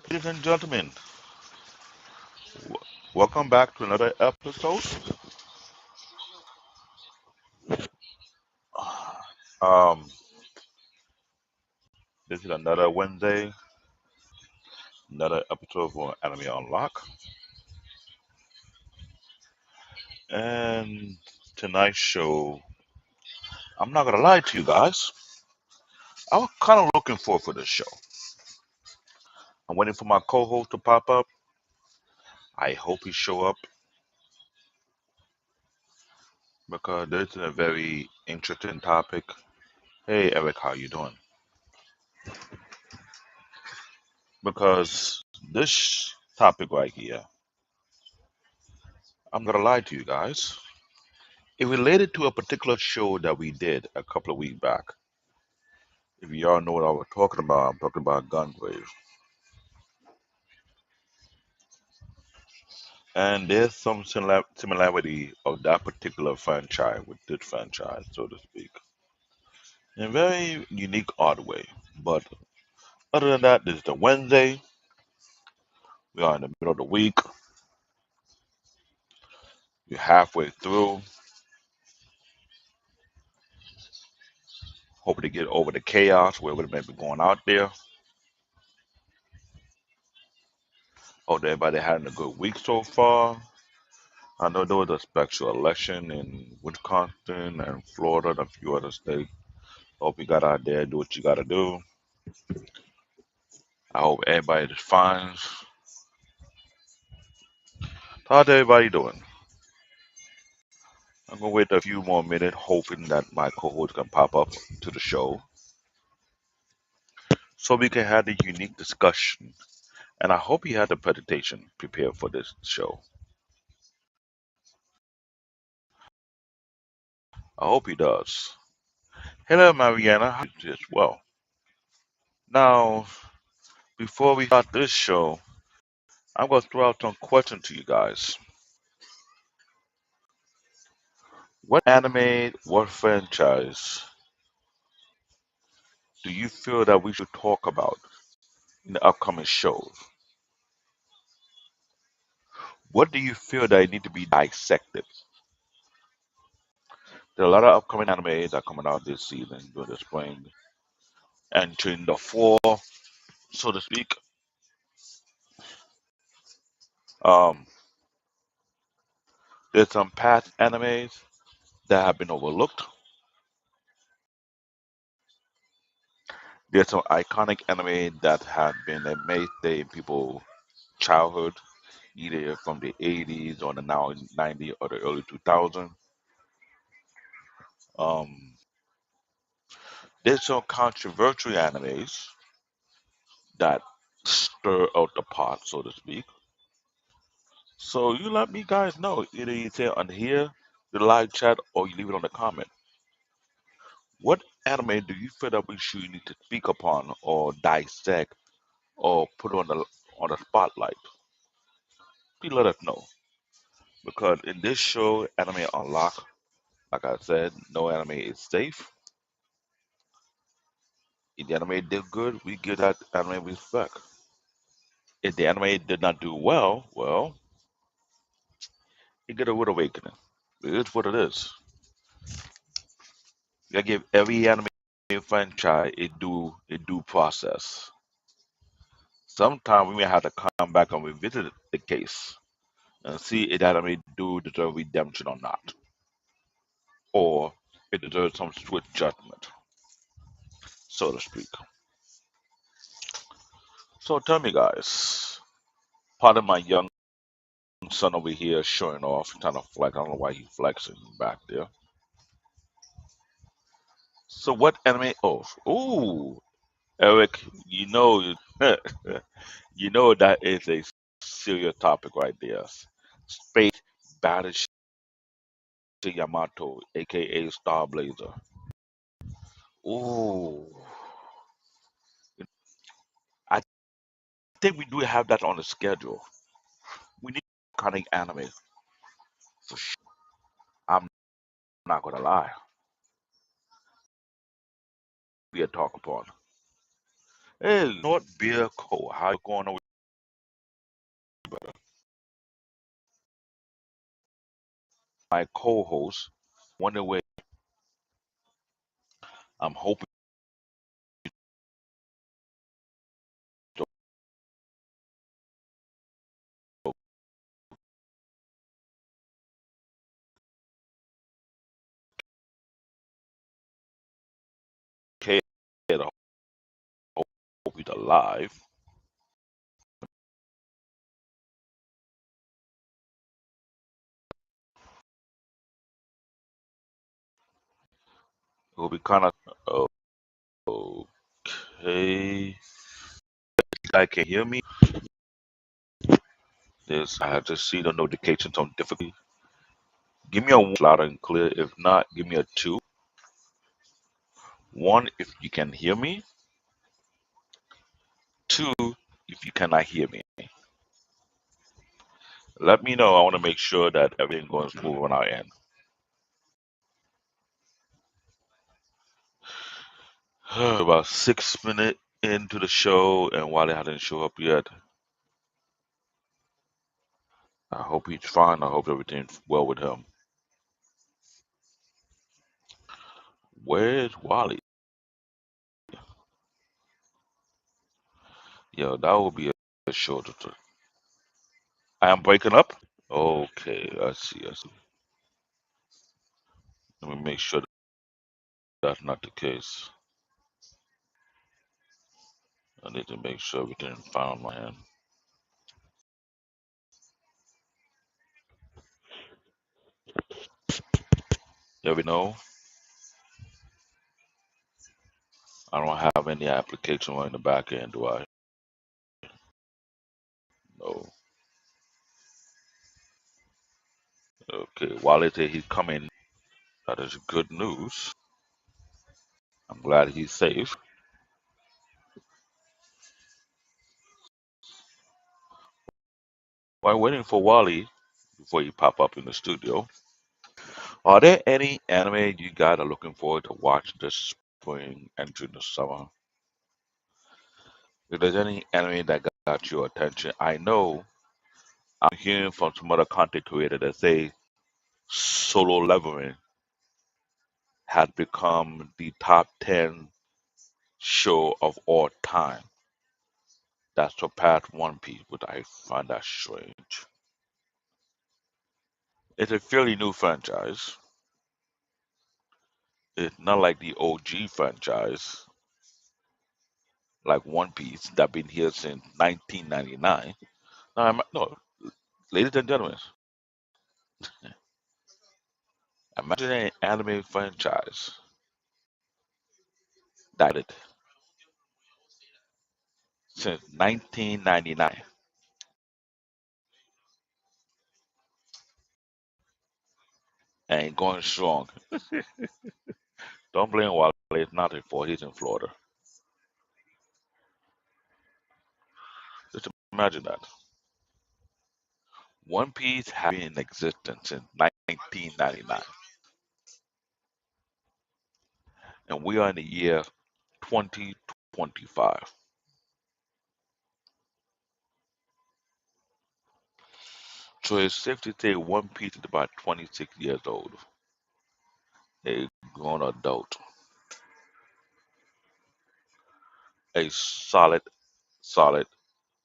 Ladies and gentlemen, w- welcome back to another episode. Um, this is another Wednesday, another episode for Anime Unlock, and tonight's show. I'm not gonna lie to you guys. I was kind of looking forward for this show. I'm waiting for my co-host to pop up. I hope he show up because this is a very interesting topic. Hey Eric, how you doing? Because this topic right here, I'm not gonna lie to you guys. It related to a particular show that we did a couple of weeks back. If y'all know what I was talking about, I'm talking about Gunslingers. And there's some similarity of that particular franchise with this franchise, so to speak, in a very unique, odd way. But other than that, this is the Wednesday. We are in the middle of the week. We're halfway through. Hoping to get over the chaos, whatever may be going out there. Hope everybody having a good week so far. I know there was a special election in Wisconsin and Florida and a few other states. Hope you got out there, do what you got to do. I hope everybody is fine. How's everybody doing? I'm gonna wait a few more minutes, hoping that my co-host can pop up to the show so we can have the unique discussion. And I hope he had the presentation prepared for this show. I hope he does. Hello, Mariana. How are you as well? Now, before we start this show, I'm gonna throw out some questions to you guys. What anime, what franchise do you feel that we should talk about in the upcoming shows? What do you feel that need to be dissected? There are a lot of upcoming animes that are coming out this season during the spring, entering the fall, so to speak. Um, there's some past animes that have been overlooked. There's some iconic anime that have been a mainstay in people's childhood, either from the 80s or the now 90s or the early 2000s. Um, there's some controversial animes that stir out the pot, so to speak. So you let me guys know. Either you say on here, the live chat, or you leave it on the comment. What anime do you feel that we should need to speak upon or dissect or put on the spotlight? Please let us know. Because in this show, Anime Unlock, like I said, no anime is safe. If the anime did good, we give that anime respect. If the anime did not do well, well, you get a rude awakening. It is what it is. You gotta give every anime franchise a due process. Sometimes we may have to come back and revisit the case and see if that anime do deserve redemption or not, or it deserves some swift judgment, so to speak. So tell me, guys, pardon my young son over here showing off, trying to flex. I don't know why he's flexing back there. So what anime? Oh, ooh, Eric, you know that is a serious topic right there. Space Battleship Yamato, aka Star Blazer. Ooh, I think we do have that on the schedule. We need cunning anime for sure. I'm not gonna lie. Be a talk upon. Hey, North Beer Co. How you going? better. My co-host, wonder where I'm hoping to okay. I hope he's alive. It will be kind of okay. I can hear me. This I have to see the notifications on difficulty. Give me a one loud and clear. If not, give me a two. One if you can hear me. Two if you cannot hear me. Let me know. I want to make sure that everything goes smooth on our end. About 6 minutes into the show, and Wally hasn't show up yet. I hope he's fine. I hope everything's well with him. Where's Wally? Yo, that would be a show. I am breaking up. Okay, I see. I see. Let me make sure that's not the case. I need to make sure everything's fine on my end. Yeah, we know I don't have any application on the back end, do I? No. Okay, Wally said he's coming. That is good news. I'm glad he's safe. While waiting for Wally before you pop up in the studio, are there any anime you guys are looking forward to watch this spring and during the summer? If there's any anime that got your attention, I know I'm hearing from some other content creator that say Solo Leveling had become the top 10 show of all time. That surpassed One Piece, which I find that strange. It's a fairly new franchise. It's not like the OG franchise, like One Piece, that been here since 1999. No, ladies and gentlemen, imagine an anime franchise that it since 1999 and going strong. Don't blame Wale. It's not his fault. He's in Florida. Just imagine that. One Piece has been in existence since 1999, and we are in the year 2025. So it's safe to say One Piece is about 26 years old, a grown adult, a solid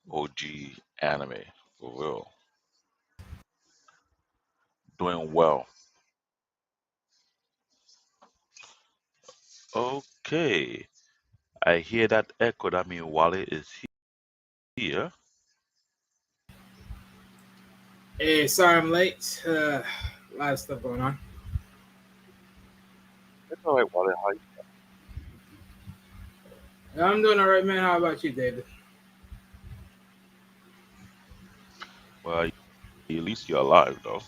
OG anime for real, doing well. Okay, I hear that echo. That means Wally is here. Hey, sorry I'm late. A lot of stuff going on. That's all right, Wally. How you? I'm doing all right, man. How about you, David? Well, at least you're alive, though.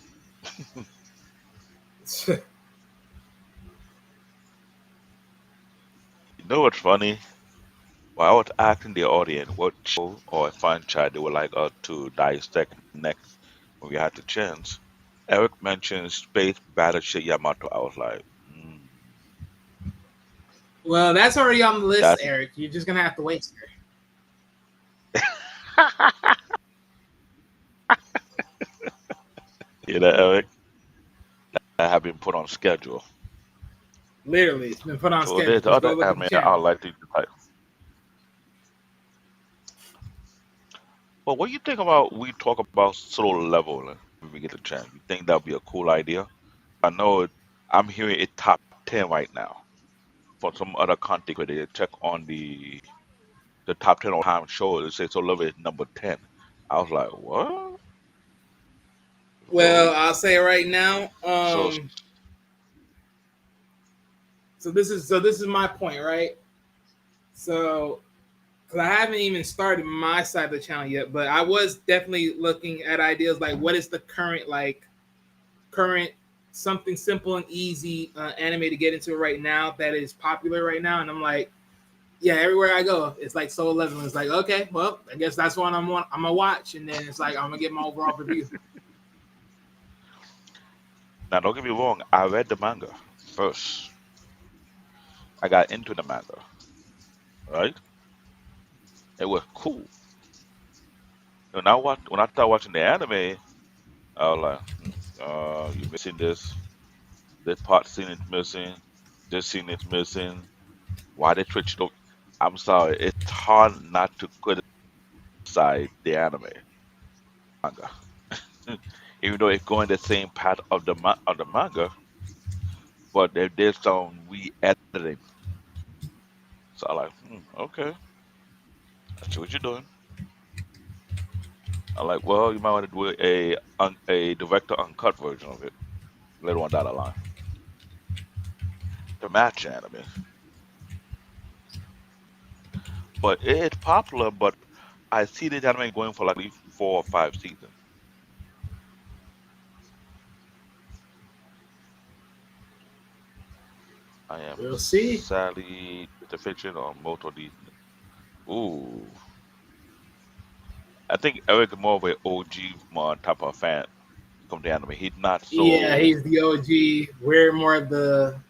You know what's funny? While I was asking the audience what show or franchise they would like us to dissect next when we had the chance, Eric mentioned Space Battleship Yamato. I was like, Well, that's already on the list, that's Eric. You're just gonna have to wait, sir. You know, Eric, I have been put on schedule. Literally, it's been put on So schedule. there's Just go other look at the anime I channel. like to like. Well, what do you think about we talk about solo leveling when we get a chance? You think that'd be a cool idea? I know I'm hearing it top 10 right now for some other content creator. Check on the top 10 all time shows. It says solo level is number 10. I was like, what? Well, Really? I'll say right now. So So this is my point, right? So because I haven't even started my side of the channel yet, but I was definitely looking at ideas like what is the current something simple and easy anime to get into right now that is popular right now, and I'm like, yeah, everywhere I go, it's like Soul Leveling. It's like, okay, well, I guess that's what I'm gonna watch, and then it's like I'm gonna get my overall review. now, don't get me wrong. I read the manga first. I got into the manga, right? It was cool. When I started watching the anime, I was like, you're missing this. This part scene is missing. This scene is missing. Why they switched up? I'm sorry. It's hard not to criticize the anime manga, even though it's going the same path of the manga, but there there's some re-editing. So I'm like, okay, I see what you're doing. I'm like, well, you might want to do a director uncut version of it later on down the line to match anime. But it's popular, but I see this anime going for like at least 4 or 5 seasons. I am We'll see. sadly the fiction on most of these. Ooh, I think Eric is more of an OG more type of fan from the anime. He's not Yeah, so he's the OG. We're more of the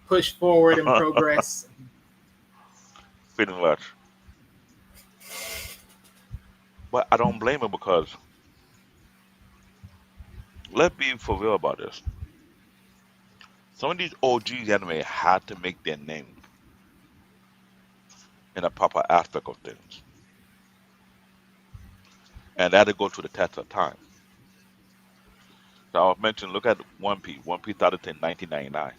push forward and progress. pretty much. But I don't blame him because let's be for real about this. Some of these OGs anime had to make their name in a proper aspect of things, and that to go to the test of time. So I mentioned, look at One Piece. One Piece started in 1999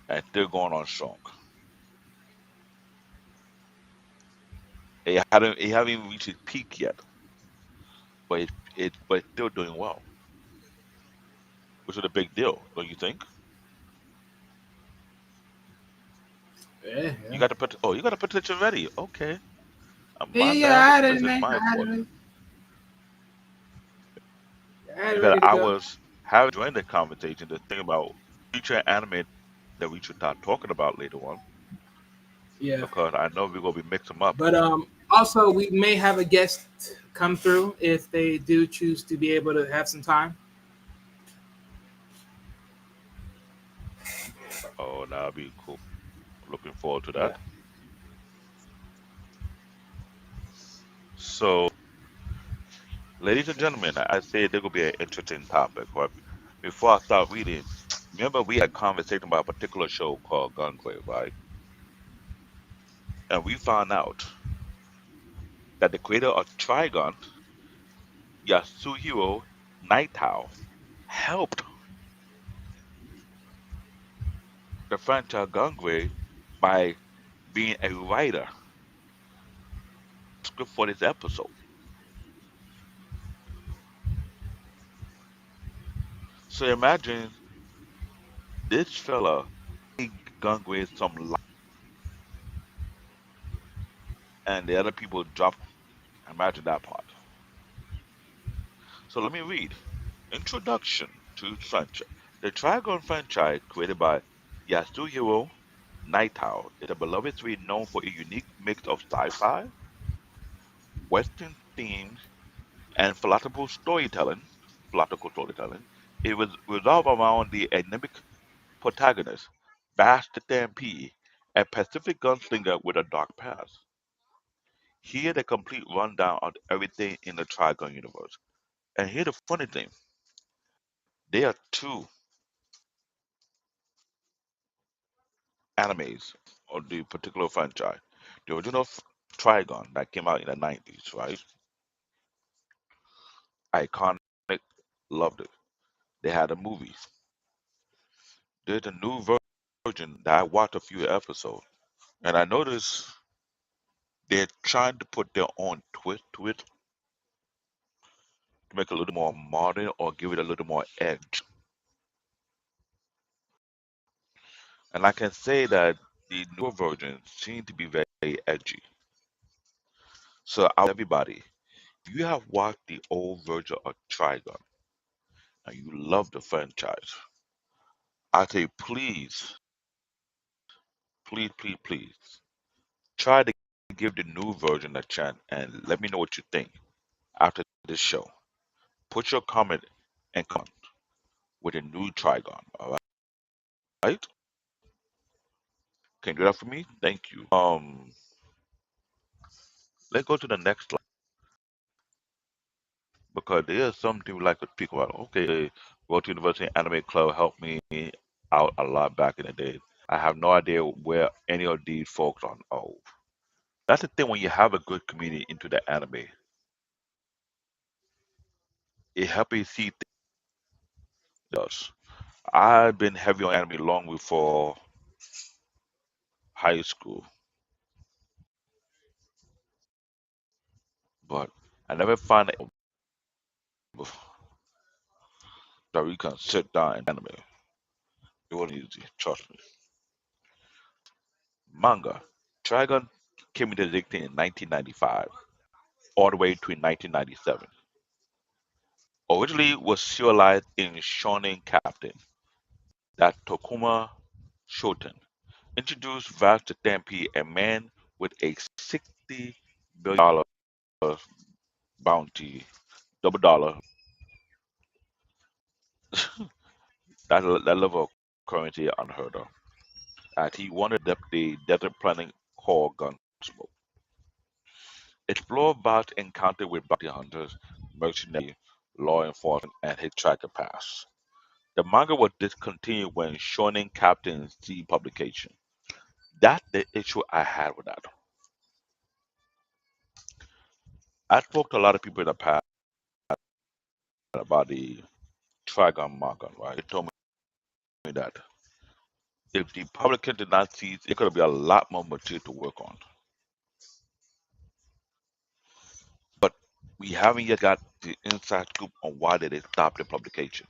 and still going on strong. It haven't even reached its peak yet, but it's still doing well, which is a big deal, don't you think? Yeah, You yeah. got to put you got to put attention ready. Okay, Yeah, my yeah, bad. I had it This in is there. my I had fault. it in. I had it Because ready to I go. was having during the conversation to think about future anime that we should start talking about later on, Yeah, because I know we're gonna be mixing them up. but also we may have a guest come through if they do choose to be able to have some time. Oh, that'll be cool. Looking forward to Yeah. that. So, ladies and gentlemen, I say there will be an interesting topic. But before I start reading, remember we had a conversation about a particular show called Gunslingers, right? And we found out that the creator of Trigun, Yasuhiro Naitao, helped the franchise Gunslingers by being a writer script for this episode. So imagine this fella Gunslingers some light, and the other people dropped. Imagine that part. So let me read. Introduction to franchise. The Trigun franchise, created by Yasuhiro Naitao, is a beloved series known for a unique mix of sci-fi, Western themes, and philosophical storytelling. It was revolved around the enigmatic protagonist, Vash the Stampede, a Pacific gunslinger with a dark past. Here, the complete rundown of everything in the Trigun universe. And here's the funny thing. There are two animes of the particular franchise. The original Trigun that came out in the 90s, right? Iconic, loved it. They had a movie. There's a new version that I watched a few episodes, and I noticed they're trying to put their own twist to it to make it a little more modern or give it a little more edge. And I can say that the newer versions seem to be very edgy. So I everybody, if you have watched the old version of Trigun and you love the franchise, I say please try to give the new version a chance and let me know what you think after this show. Put your comment and comment with a new Trigon. All right? Can you do that for me? Thank you. Let's go to the next slide because there's something we like to speak about. Okay, World University Anime Club helped me out a lot back in the day. I have no idea where any of these folks are. Oh, that's the thing when you have a good community into the anime, it helps you see things. I've been heavy on anime long before high school, but I never find it that we can sit down and anime. It wasn't easy, trust me. Manga. Trigun came into existence in 1995, all the way to 1997. Originally was serialized in Shonen Captain, that Tokuma Shoten introduced Vash the Stampede, a man with a $60 billion bounty, double dollar, that level of currency unheard of, as he wanted the desert planet called Gunsmoke. Explore Vash's encounter with bounty hunters, mercenaries, law enforcement, and his tracker pass. The manga was discontinued when Shonen Captain C publication. That's the issue I had with that. I spoke to a lot of people in the past about the Trigun manga, right? They told me that if the publisher did not seize, it could be a lot more material to work on. But we haven't yet got the inside scoop on why did they stop the publication,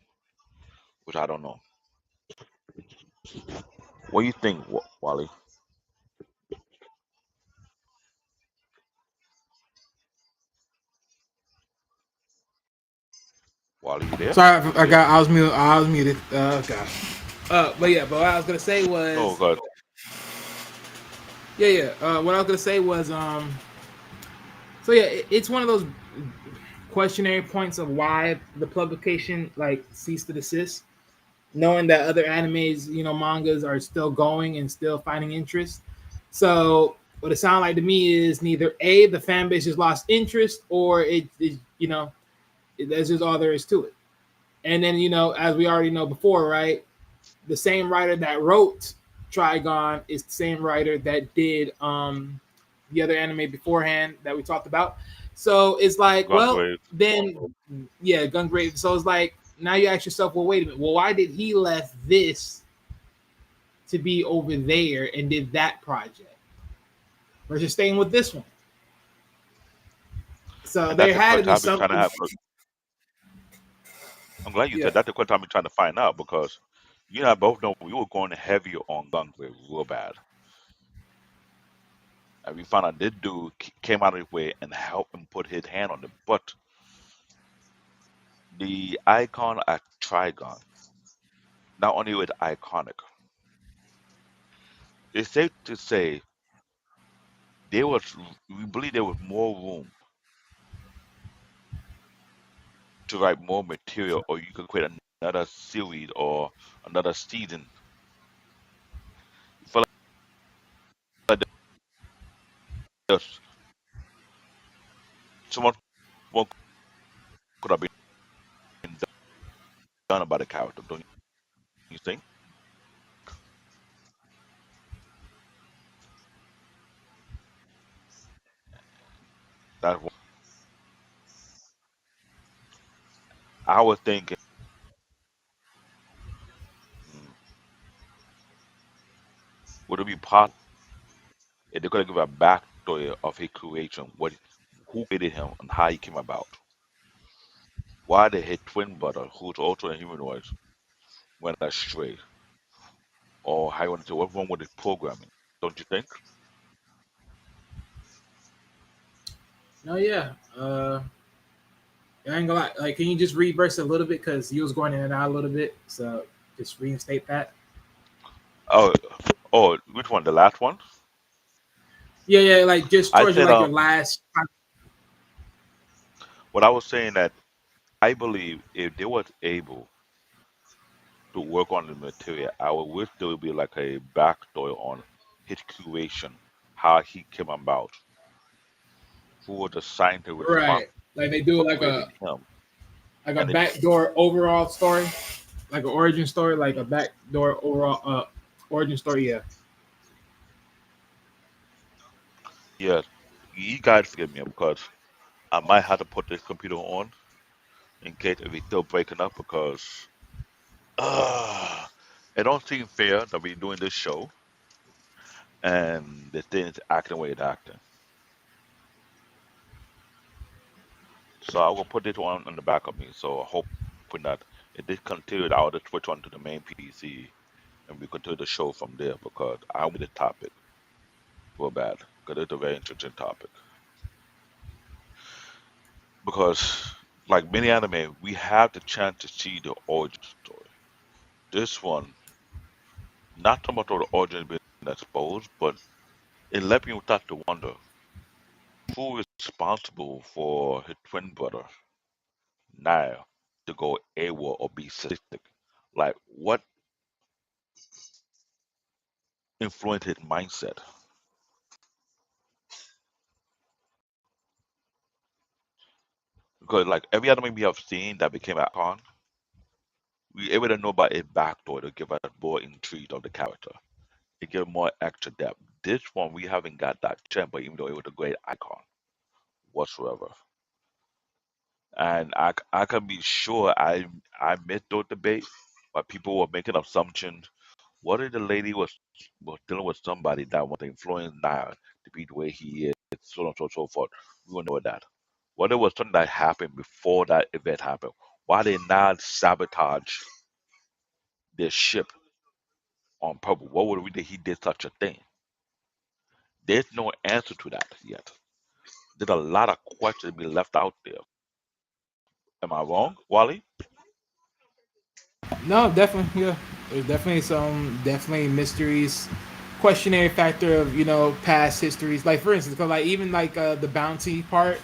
which I don't know. What do you think, Wally? Wally, you there? Sorry, You there? I was muted. Gosh. But yeah, but what I was gonna say Oh was, God, yeah. What I was gonna say was, so yeah, it's one of those questionary points of why the publication like ceased to desist, knowing that other animes, mangas are still going and still finding interest. So what it sounded like to me is neither a the fan base has lost interest or that's just all there is to it. And then as we already know before, right? The same writer that wrote Trigon is the same writer that did the other anime beforehand that we talked about. So it's like, well, Gungrave. then yeah, Gungrave. So it's like now you ask yourself, well, wait a minute. Well, why did he left this to be over there and did that project versus staying with this one? So And that's there the had to question be I've been trying to something. have. I'm glad you Yeah. said that's the question I've been trying to find out because you and I both know we were going heavy on Gungrave real bad. And we found out this dude came out of his way and helped him put his hand on it. But the icon at Trigon, not only was iconic, it's safe to say there was we believe there was more room to write more material or you could create another series or another season. I feel like there's so much more could have been done. done about the character, don't you think? That's what I was thinking. mm, Would it be possible if they could have given a backstory of his creation, who created him, and how he came about? Why did his twin brother, who's also a humanoid, went astray? Or how you want to say, what's wrong with his programming? Don't you think? No, yeah. I ain't gonna lie. Like, can you just reverse a little bit because you was going in and out a little bit? So just reinstate that. Oh, oh, which one? The last one? Yeah, yeah. Like just I towards your said, like your last. what I was saying that I believe if they was able to work on the material, I would wish there would be like a backstory on his creation, how he came about, who was the scientist responsible Right. Like they do for like creating him, a and it, backdoor overall story, like an origin story, like a mm, backdoor overall origin story. Yeah. yes, you guys forgive me because I might have to put this computer on in case if it's still breaking up because uh, it don't seem fair that we're doing this show and the thing is acting the way it's acting. So I will put this one on the back of me. So hoping that if this continued, I'll just switch on to the main PC and we continue the show from there because I want the topic real bad because it's a very interesting topic. Because like many anime, we have the chance to see the origin story. This one, not so much of the origin being exposed, but it left me without to wonder who is responsible for his twin brother now to go AWOL or be sadistic. Like what influenced his mindset? Because like every anime we have seen that became an icon, we able to know about a backstory to give us more intrigue of the character. It give more extra depth. This one we haven't got that chance, but even though it was a great icon whatsoever. And I can be sure I missed those debates, but people were making assumptions. What if the lady was dealing with somebody that was influencing Niall to be the way he is, so on and so forth? We don't know that. What if it was something that happened before that event happened? Why they not sabotage their ship on purpose? What would we that he did such a thing? There's no answer to that yet. There's a lot of questions being left out there. Am I wrong, Wally? No, definitely. Yeah, there's definitely some definitely mysteries, questionary factor of past histories. Like for instance, 'cause, like even like the bounty part,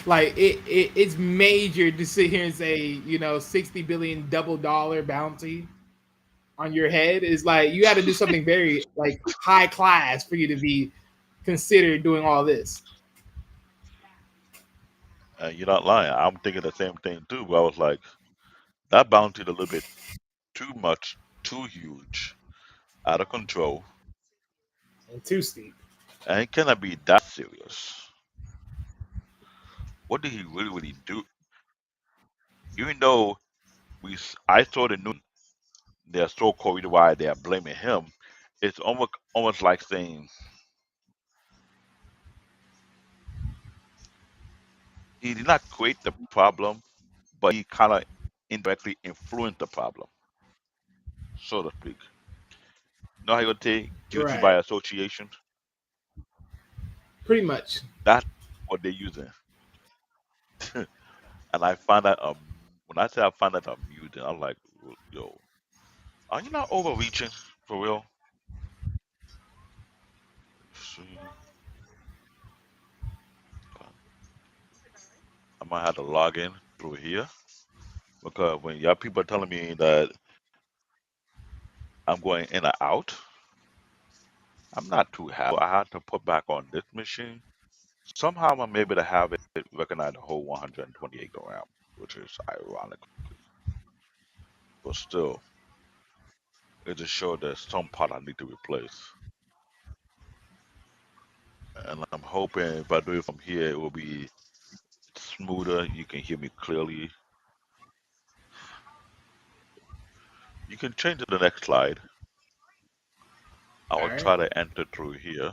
like it's major to sit here and say 60 billion double dollar bounty on your head is like you got to do something very like high class for you to be considered doing all this. You're not lying. I'm thinking the same thing too. But I was like, that bounty is a little bit too much, too huge, out of control, And too steep. and it cannot be that serious. What did he really do? Even though I saw the news, they're so called why they are blaming him. It's almost like saying he did not create the problem, but he kind of indirectly influenced the problem, so to speak. You know how you would say guilty by Right. association? Pretty much. That's what they're using. And I find that when I say I find that amusing, I'm like, yo, are you not overreaching for real? See, I might have to log in through here because when y'all people are telling me that I'm going in and out, I'm not too happy. I had to put back on this machine. Somehow I'm able to have it recognize the whole 128 around, which is ironic. but still, it just showed there's some part I need to replace. And I'm hoping if I do it from here, it will be smoother. You can hear me clearly. You can change to the next slide. I All will right. try to enter through here.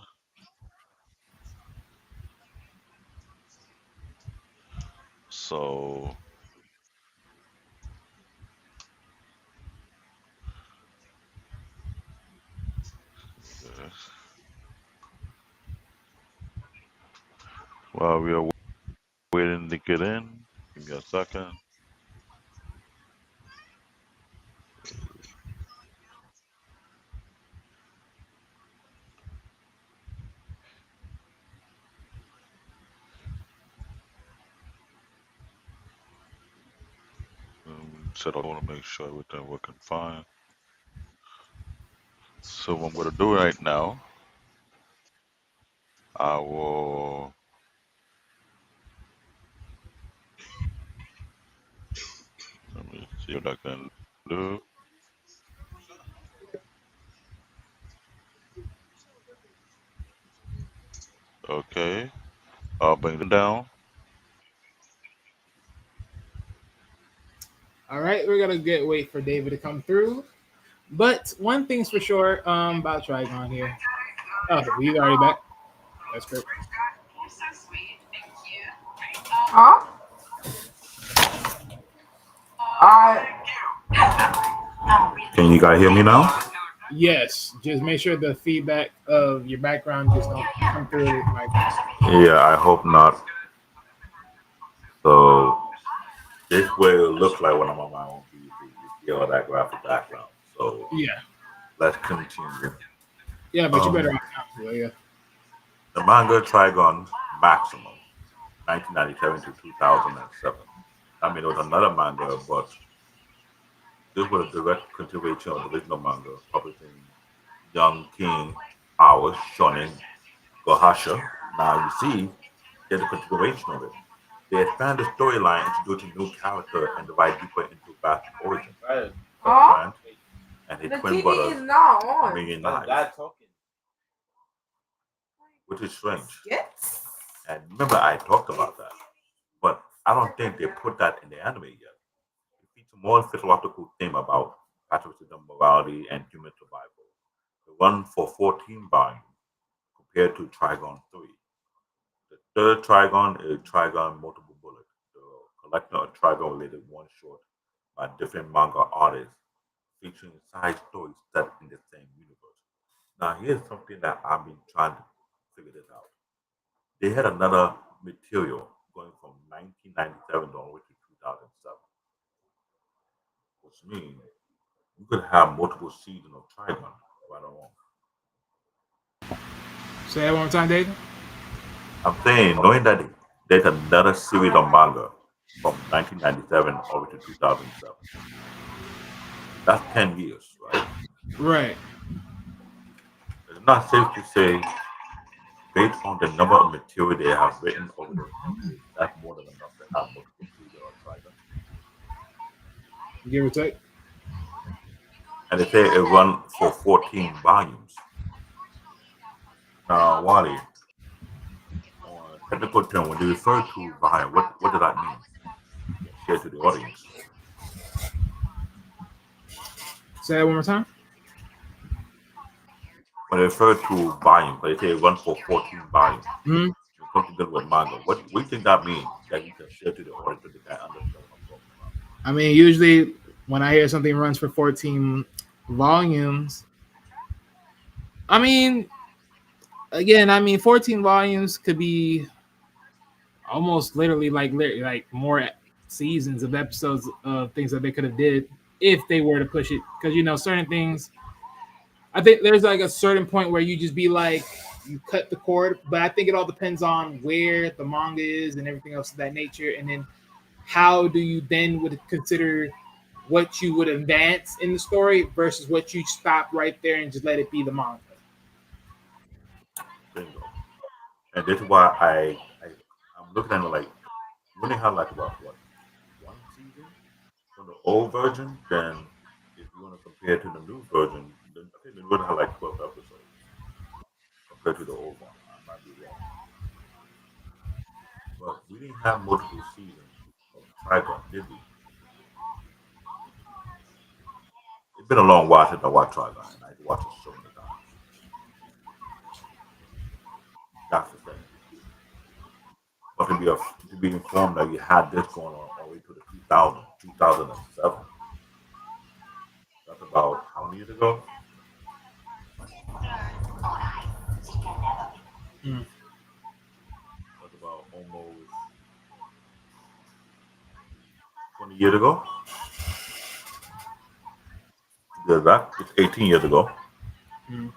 So, uh, while we are waiting to get in, give me a second. Said I want to make sure everything working fine. So what I'm going to do right now, I will, let me see what I can do. Okay, I'll bring them down. All right. We're gonna get wait for David to come through. But one thing's for sure. About Trigon here. Oh, he's already back. That's great. Huh? I Can you guys hear me now? Yes. Just make sure the feedback of your background just don't come through like. Yeah, I hope not. So this way it'll look like when I'm on my own PC. You see all that graphic background. So Yeah. let's continue. Yeah, but you better Um, off now. Yeah. the manga Trigun Maximum, 1997 to 2007. I mean, it was another manga, but this was a direct continuation of the original manga, published in Young King Hours, Shonen Gohasha. Now you see, there's a continuation of it. They expand the storyline, introducing new character, and dive deeper into Vash's origin. huh? Grant and his The twin TV is brothers, not on. Ming and Knives, which is strange. Yes. And remember, I talked about that, but I don't think they put that in the anime yet. It features more philosophical theme about patriotism, morality, and human survival. It run for 14 volumes compared to Trigon 3. The third Trigon is Trigon Multiple Bullet, the collection of Trigon related one short by different manga artists featuring side stories set in the same universe. Now, here's something that I've been trying to figure this out. They had another material going from 1997 all the way to 2007, which means you could have multiple seasons of Trigon right along. Say that one more time, David. I'm saying, knowing that there's another series of manga from 1997 over to 2007, that's 10 years, right? Right. It's not safe to say, based on the number of material they have written over those 10 years, that's more than enough to have multiple seasons of Trigon. Give or take. And they say it run for 14 volumes. Now, Wally, on a technical term, when they refer to volume, what does that mean? You can share to the audience. Say that one more time. When they refer to volume, they say it run for 14 volumes. Hmm. Something to do with manga. What do you think that means? That you can share to the audience so they can understand what I'm talking about. I mean, usually when I hear something runs for 14 volumes, I mean, again, I mean, 14 volumes could be almost literally like more seasons of episodes of things that they could have did if they were to push it. Because certain things, I think there's like a certain point where you just be like, you cut the cord. But I think it all depends on where the manga is and everything else of that nature, and then how do you then would consider what you would advance in the story versus what you stop right there and just let it be the manga. Bingo. And this is why I'm looking at it like we only have like about what, one season from the old version, then you want to compare to the new version, I think the new version had like 12 episodes compared to the old one. I might be wrong, but we didn't have multiple seasons of Trigun, did we? It's been a long while since I watched Trigun, and I watched it so many times. That's the thing. But to be informed that you had this going on all the way to the 2007. That's about how many years ago? Mm. That's about almost 20 years ago. There's that. It's 18 years ago. Mm.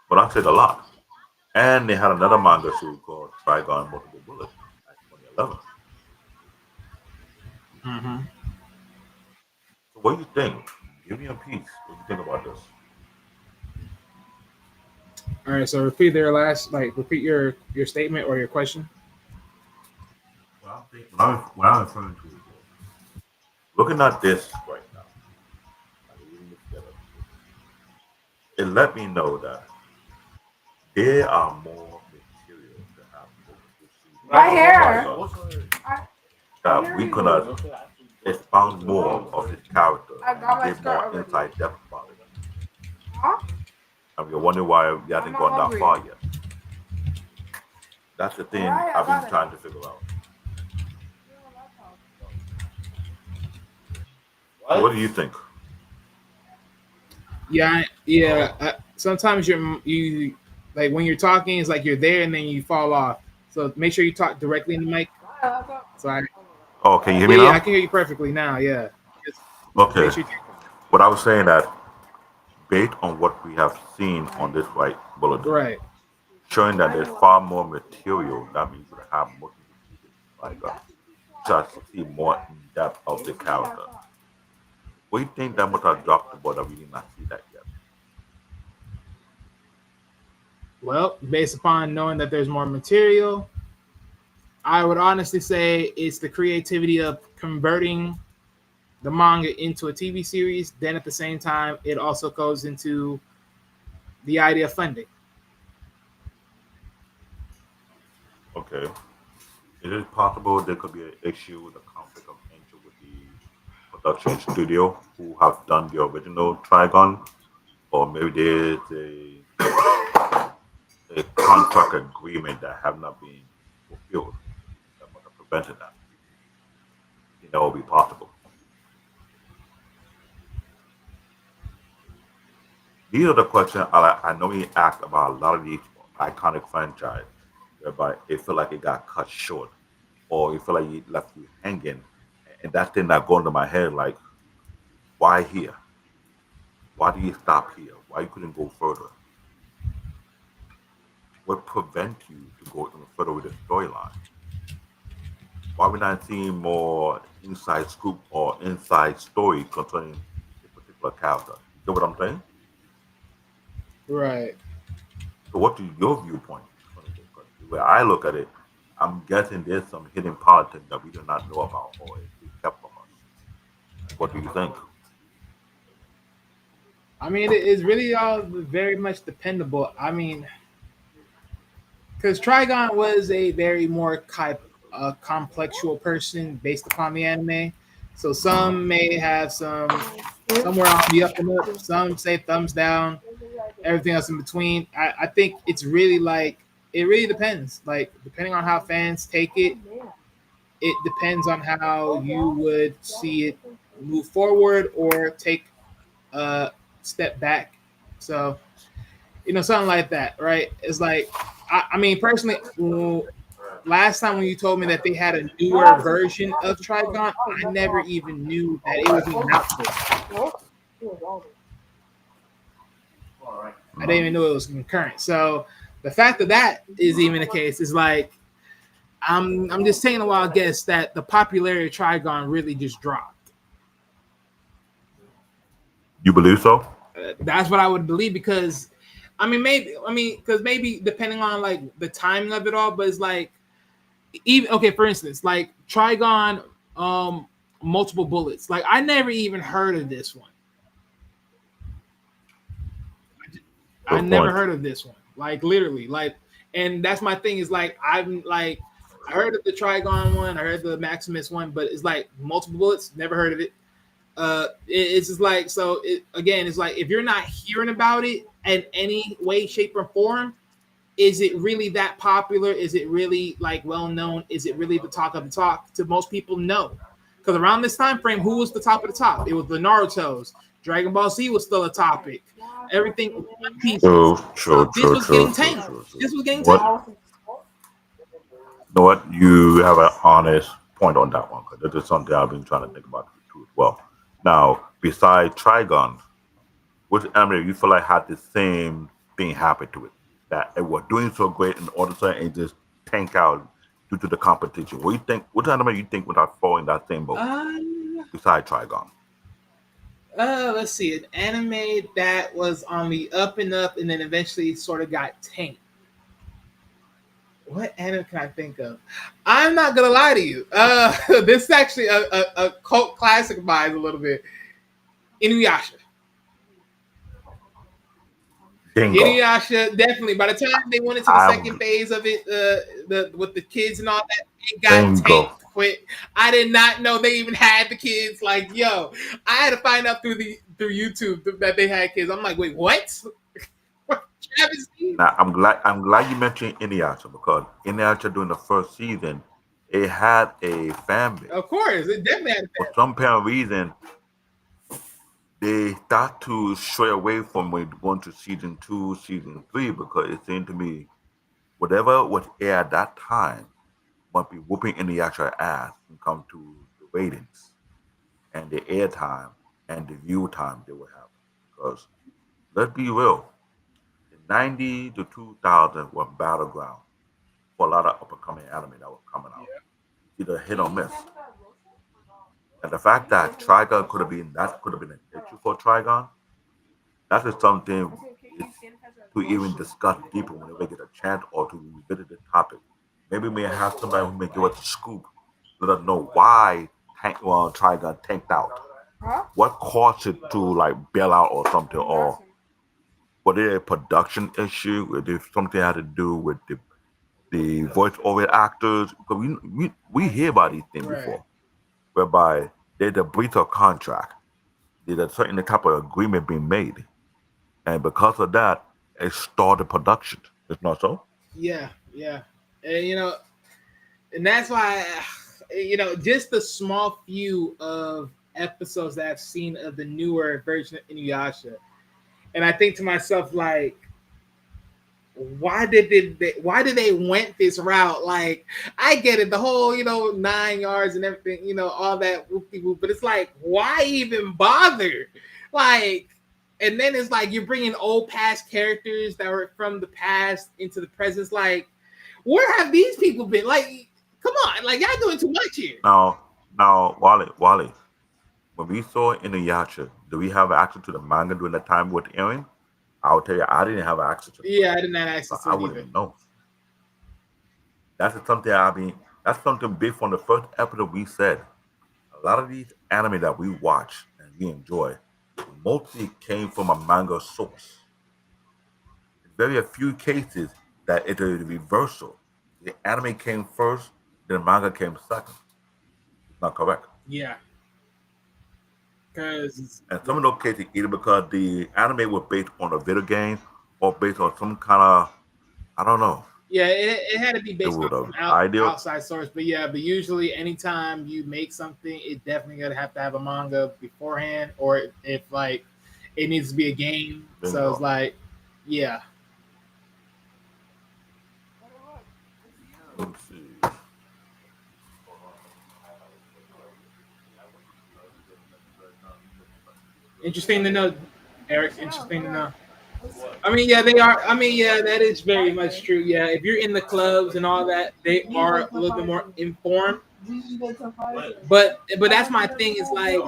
But I said a lot. And they had another manga series called Trigun Multiple Bullets in 2011. Mm-hmm. So what do you think? Give me a piece. What do you think about this? All right, so repeat your statement or your question. What I'm referring to is this. Looking at this right now, like reading it together, it let me know that there are more material to have multiple seasons Right of here. Trigun that we could have expound more of his character I got and my give skirt more already. inside depth about it. Huh? And we're wondering why we hasn't I'm gone not that hungry. far yet. That's the thing Alright, I I've been got it. trying to figure out. So what do you think? Yeah. Sometimes you like when you're talking, it's like you're there and then you fall off. So make sure you talk directly in the mic. So Oh, can you hear me yeah, I now? can hear you perfectly now. Yeah, just Okay. make sure. What I was saying that based on what we have seen on this right bulletin, Right. showing that there's far more material that means you could have multiple seasons, like just to see more in depth of the character. What do you think that must have dropped the ball that we did not see that yet? Well, based upon knowing that there's more material, I would honestly say it's the creativity of converting the manga into a TV series. Then at the same time, it also goes into the idea of funding. Okay. Is it possible there could be an issue with a conflict of interest with the production studio who have done the original Trigon? Or maybe there's a contract agreement that have not been fulfilled that must have prevented that. You think that will be possible? These are the questions I know we asked about a lot of these iconic franchise, whereby it feel like it got cut short, or it feel like it left you hanging, and that thing that go into my head like, why here? Why do you stop here? Why you couldn't go further? What prevent you to go even further with the storyline? Why we not seeing more inside scoop or inside story concerning a particular character? You get what I'm saying? Right. So what is your viewpoint concerning this? 'Cause the way I look at it, I'm guessing there's some hidden politics that we do not know about or is being kept from us. Like, what do you think? I mean, it's really all very much dependable. I mean, because Trigon was a very more complexual person based upon the anime. So some may have somewhere on the up and up. Some say thumbs down. Everything else in between. I think it's really like it really depends. Like depending on how fans take it, it depends on how you would see it move forward or take a step back. So something like that, right? It's like I mean, personally, last time when you told me that they had a newer version of Trigon, I never even knew that it was even out there. I didn't even know it was concurrent. So the fact that that is even the case is like I'm just taking a wild guess that the popularity of Trigon really just dropped. You believe so? That's what I would believe because because maybe depending on like the timing of it all, but it's like even okay, for instance, like Trigon multiple bullets. Like I never even heard of this one. I Good never point. heard of this one. Like literally, like, and that's my thing is like I'm like I heard of the Trigun one, I heard the Maximus one, but it's like multiple bullets. Never heard of it. It's just like so. Again, it's like if you're not hearing about it in any way, shape, or form, is it really that popular? Is it really like well known? Is it really the talk of the talk? To most people, no. Because around this time frame, who was the top of the top? It was the Naruto's. Dragon Ball Z was still a topic. Everything One Pieces. True, So true, this true, was true, getting true, tanked. true, true. This was getting What? tanked. You know what? You have an honest point on that one because that is something I've been trying to think about too as well. Now, besides Trigun, which anime you feel like had the same thing happen to it? That it was doing so great and all of a sudden it just tank out due to the competition. What do you think? What anime you think would have fallen in that same boat besides Trigun? Let's see, an anime that was on the up and then eventually sort of got tanked. What anime can I think of? I'm not gonna lie to you. This is actually a cult classic of mine a little bit. Inuyasha. Bingo. Inuyasha, definitely. By the time they went into the second I'm phase of it, the with the kids and all that, it got bingo. tanked quick. I did not know they even had the kids. Like, yo, I had to find out through YouTube that they had kids. I'm like, wait, what? Travesty? Now I'm glad you mentioned Inuyasha because Inuyasha during the first season it had a fan base. Of course, it definitely had For that. some apparent reason, they start to stray away from when going to season two, season three, because it seemed to me whatever was aired at that time must be whooping Inuyasha ass when it comes to the ratings and the airtime and the view time they would have. Because let's be real, the 90 to 2000 were battleground for a lot of up and coming anime that was coming out. Either hit or miss. And the fact that Trigun could have been an issue for Trigun, that is something to even discuss deeper whenever we get a chance or to revisit the topic. Maybe we may have somebody who may give us a scoop, let us know why Trigun tanked out. What caused it to like bail out or something, or was it a production issue? Was it something had to do with the voice over actors? Because we hear about these things Right. before, whereby there's a breach of contract, there's a certain type of agreement being made, and because of that, it stalled the production. It's not so. Yeah, yeah. And and that's why just the small few of episodes that I've seen of the newer version of Inuyasha, and I think to myself like, why did they went this route? Like, I get it, the whole 9 yards and everything, all that whoopie whoop, but it's like, why even bother? Like, and then it's like you're bringing old past characters that were from the past into the present. It's like, where have these people been? Like, come on, like y'all doing too much here. Now, Wally, when we saw Inuyasha, do we have access to the manga during that time with airing? I'll tell you, I didn't have access to the Yeah, I manga, didn't have so access to I it wouldn't either. even know. That's something big from the first episode we said. A lot of these anime that we watch and we enjoy mostly came from a manga source. Very a few cases that it is a reversal. The anime came first, then the manga came second. It's not correct. Yeah, because And some of those cases either because the anime was based on a video game or based on some kind of I don't know. yeah, it had to be It based would on have some ideal. outside source. But yeah, but usually anytime you make something, it definitely gonna have to have a manga beforehand, or if like it needs to be a game. So it's Bingo. like, yeah, Let's see. interesting to know, Eric. Interesting to know. I mean, yeah, they are. I mean, yeah, that is very much true. Yeah, if you're in the clubs and all that, they are a little bit more informed. But that's my thing. Is like,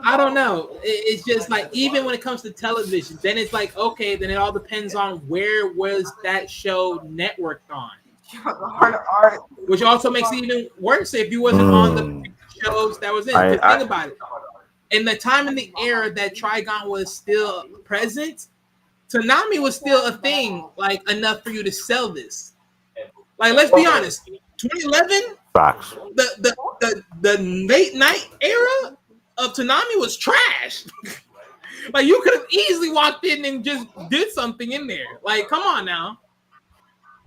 I don't know. It's just like even when it comes to television, then it's like okay, then it all depends on where was that show networked on, which also makes it even worse if you wasn't on the Mm. shows that was in. Because think I about it, in the time and the era that Trigon was still present, Toonami was still a thing, like enough for you to sell this. Like, let's be honest, 2011, Facts. the late night era of Toonami was trash. Like, you could have easily walked in and just did something in there. Like, come on now.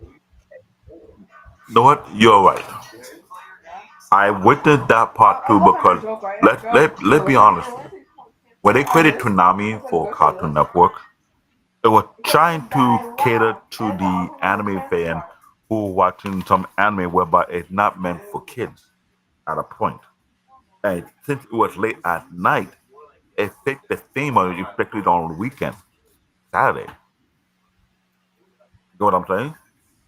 You know what? You're right. I witnessed that part too because let's be honest. When they created Toonami for Cartoon Network, it was trying to cater to the anime fan who were watching some anime whereby it's not meant for kids at a point. And since it was late at night, it fit the theme of it, especially on the weekend, Saturday. You know what I'm saying?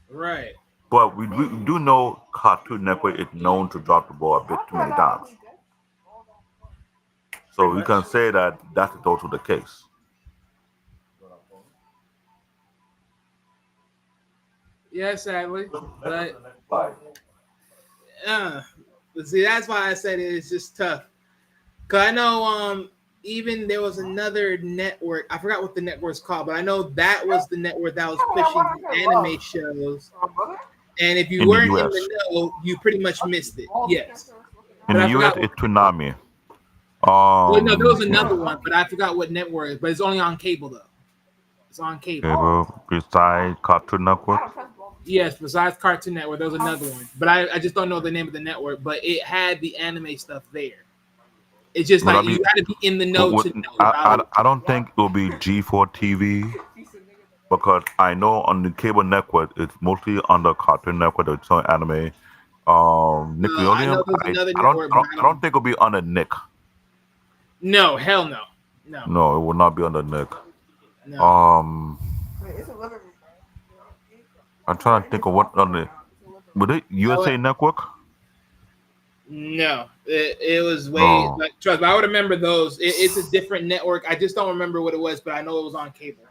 Right. But we do know Cartoon Network is known to drop the ball a bit too many times. So we can say that that's also the case. Yeah, sadly. But see, that's why I said it's just tough. Cause I know even there was another network. I forgot what the network's called, but I know that was the network that was pushing the anime shows. And if you In the weren't in US. the know, you pretty much missed it. Yes. In But the I US, forgot. it's Toonami. Well, no, there was another one, but I forgot what network it is. But it's only on cable though. It's on cable. Cable beside Cartoon Network. Yes, besides Cartoon Network, there was another one. But I just don't know the name of the network. But it had the anime stuff there. It's just Would I like be? you had to be in the know to know about it. I don't think it will be G4 TV because I know on the cable network it's mostly under Cartoon Network. It's on anime. I know Nickelodeon. there's another network, but I don't think it'll be under Nick. No, hell no. No. No, it will not be under Nick. No. I'm trying to think of what on the. Would it USA Network? No. It was way Oh. like trust me, I would remember those. It's a different network. I just don't remember what it was, but I know it was on cable.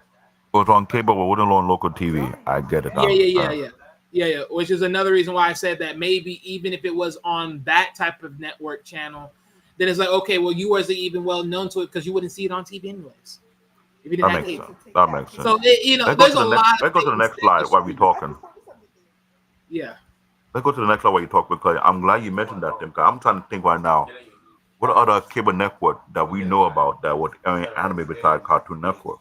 It was on cable, but wasn't on local TV. I get it. Yeah. Which is another reason why I said that maybe even if it was on that type of network channel, then it's like, okay, well, you wasn't even well known to it because you wouldn't see it on TV anyways. If you didn't have cable. That makes sense. So there's a lot. Let's go to the next slide while we're talking. Yeah. Let's go to the next slide while you talk because I'm glad you mentioned that, Tim. I'm trying to think right now. What other cable network that we know about that was airing anime besides Cartoon Network?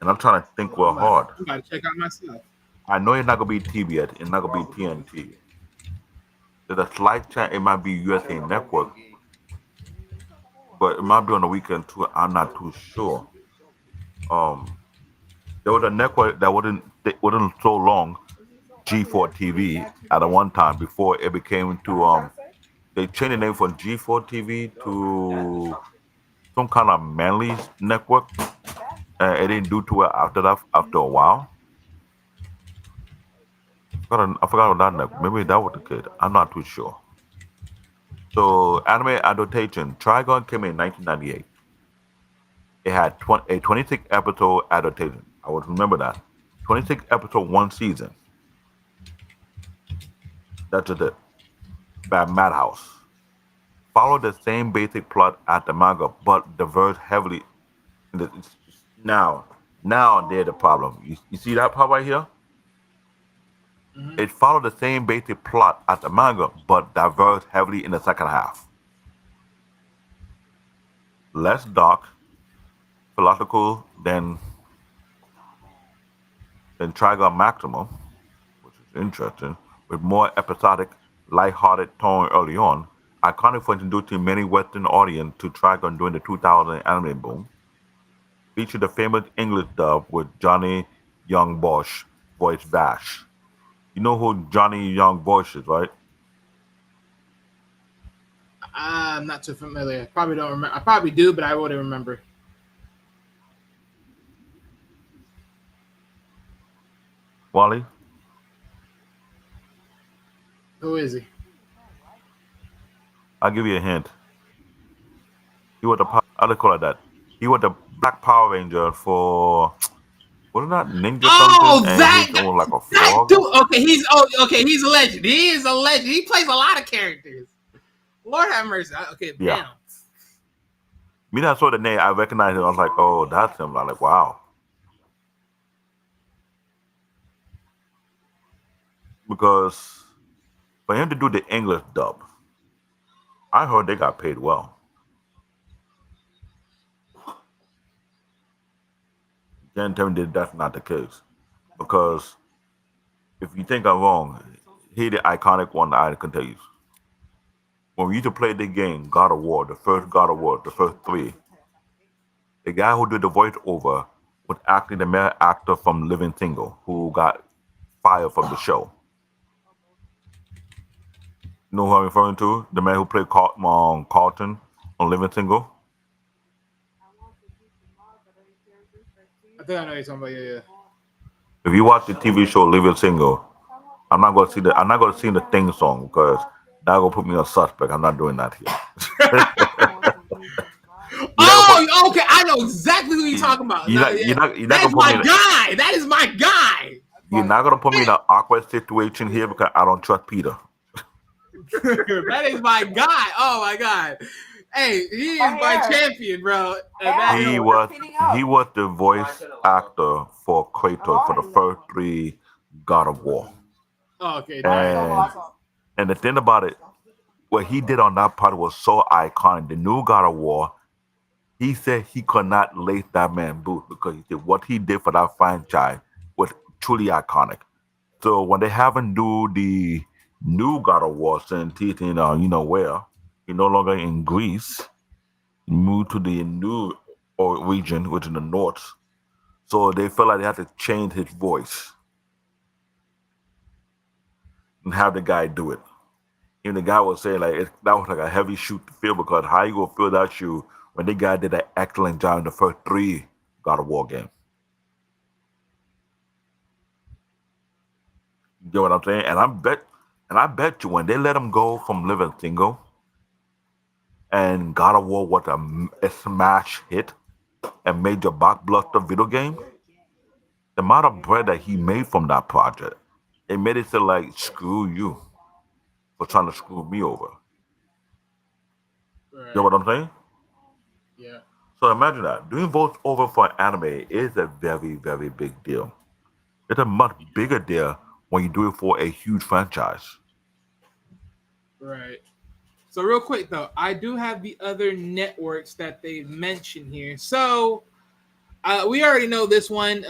And I'm trying to think real hard. I'm about to check out myself. I know it's not gonna be TBS. It's not gonna be TNT. There's a slight chance it might be USA Network, but it might be on the weekend too. I'm not too sure. There was a network that wasn't so long, G4 TV at a one time before it became to they changed the name from G4 TV to some kind of manly network. It didn't do too well after that. After a while, I forgot about that network. Maybe that was the kid. I'm not too sure. So anime adaptation. Trigun came in 1998. It had a 26 episode adaptation. I would remember that. 26 episode, one season. That's just it. By Madhouse. Followed the same basic plot as the manga, but diverged heavily. Now there's the problem. You see that part right here? Mm-hmm. It followed the same basic plot as the manga, but diverged heavily in the second half. Less dark, philosophical than Trigun Maximum, which is interesting, with more episodic, light-hearted tone early on. Iconic for introducing many Western audience to Trigun during the 2000 anime boom. Featured the famous English dub with Johnny Young Bosch voiced Vash. You know who Johnny Young Bosch is, right? I'm not too familiar. Probably don't remember. I probably do, but I wouldn't remember. Wally? Who is he? I'll give you a hint. He was I'll call it that. He was the Black Power Ranger for wasn't that Ninja something? And That he's like a that frog. dude. Okay, he's a legend. He is a legend. He plays a lot of characters. Lord have mercy. Okay, yeah. Damn. Me, I saw the name. I recognized him. I was like, oh, that's him. I'm like, wow. because for him to do the English dub, I heard they got paid well. You can't tell me that that's not the case. Because if you think I'm wrong, here the iconic one that I can tell you. When we used to play the game, God of War, the first God of War, the first three, the guy who did the voiceover was actually the male actor from Living Single who got fired from the show. You know who I'm referring to? The man who played Carlton on Living Single. I think I know you're talking about. Yeah, If you watch the TV show Living Single, I'm not gonna sing the thing song because that gonna put me on suspect. I'm not doing that here. yeah. you're not gonna put Oh, okay. I know exactly who you're talking about. No, yeah. you're not That is gonna put my me in guy. That is my guy. you're not gonna put me in an awkward situation here because I don't trust Peter. That is my guy. Oh my god. Hey, he is my champion, bro. He was the voice actor for Kratos for the first three God of War. Oh, okay. And and the thing about it, what he did on that part was so iconic. The new God of War, he said he could not lace that man boot because he said what he did for that franchise was truly iconic. So when they have him do the new God of War, Saint Teetering, you know where, he no longer in Greece, he moved to the new region, which is in the north. So they felt like they had to change his voice and have the guy do it. Even the guy was saying that was like a heavy shoe to fill because how you gonna fill that shoe when the guy did an excellent job in the first three God of War games? You get what I'm saying? And I bet you when they let him go from Living Single and God of War was a smash hit and major blockbuster video game, the amount of bread that he made from that project, it made it feel like screw you for trying to screw me over. You know Right. what I'm saying? Yeah. So imagine that. Doing votes over for anime is a very, very big deal. It's a much bigger deal when you do it for a huge franchise. Right. So real quick though, I do have the other networks that they mentioned here. So we already know this one.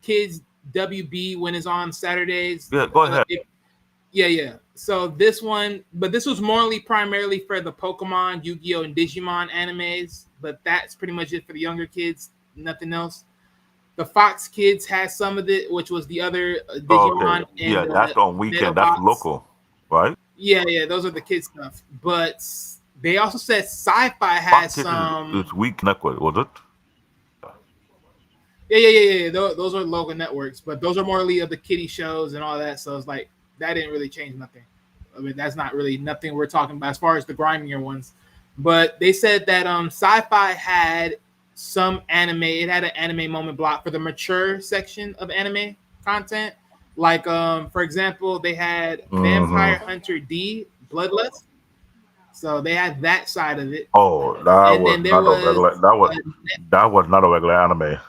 Kids WB when it's on Saturdays. Yeah, go ahead. Yeah. So this one, but this was primarily for the Pokemon, Yu-Gi-Oh, and Digimon animes. But that's pretty much it for the younger kids. Nothing else. The Fox Kids has some of it, which was the other Oh, okay. Digimon Yeah, and that's on weekend. That's Medabots. local, right? Yeah, those are the kids stuff. But they also said Sci-Fi Fox has Kids some. is week network, was it? Yeah. Those are local networks, but those are more of the kiddie shows and all that. So it's like that didn't really change nothing. I mean, that's not really nothing we're talking about as far as the grimier ones. But they said that Sci-Fi had some anime. It had an anime moment block for the mature section of anime content. Like for example, they had Vampire Mm-hmm. Hunter D Bloodlust. So they had that side of it, Oh, that and was then there not a was regular. That was not a regular anime.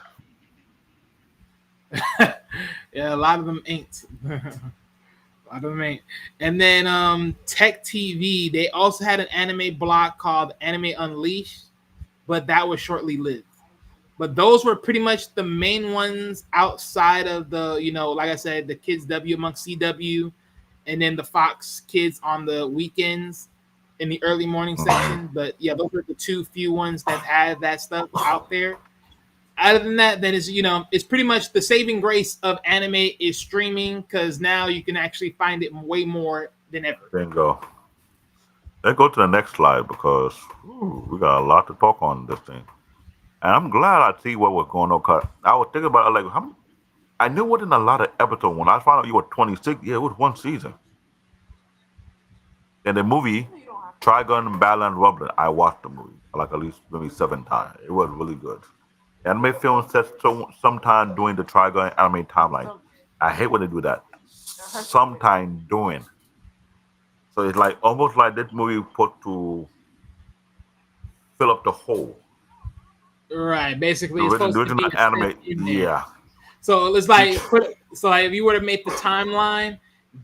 yeah, a lot of them ain't. A lot of them ain't. And then Tech TV, they also had an anime block called Anime Unleashed, but that was shortly lived. But those were pretty much the main ones outside of the, like I said, the Kids W amongst CW, and then the Fox Kids on the weekends in the early morning section. But yeah, those were the few ones that had that stuff out there. Other than that, then it's pretty much the saving grace of anime is streaming because now you can actually find it way more than ever. Bingo. Let's go to the next slide because we got a lot to talk on this thing. And I'm glad I see what was going on. Cause I was thinking about it, like I knew it wasn't a lot of episodes. When I found out you were 26, yeah, it was one season. And the movie, Trigun, Battle and Rumbling, I watched the movie like at least maybe 7 times. It was really good. Anime film set sometime during the Trigun anime timeline. I hate when they do that. Sometime doing. So it's like almost like this movie put to fill up the hole. Right. Basically, The it's supposed to original be a set anime, in there. yeah. So it's like if you were to make the timeline,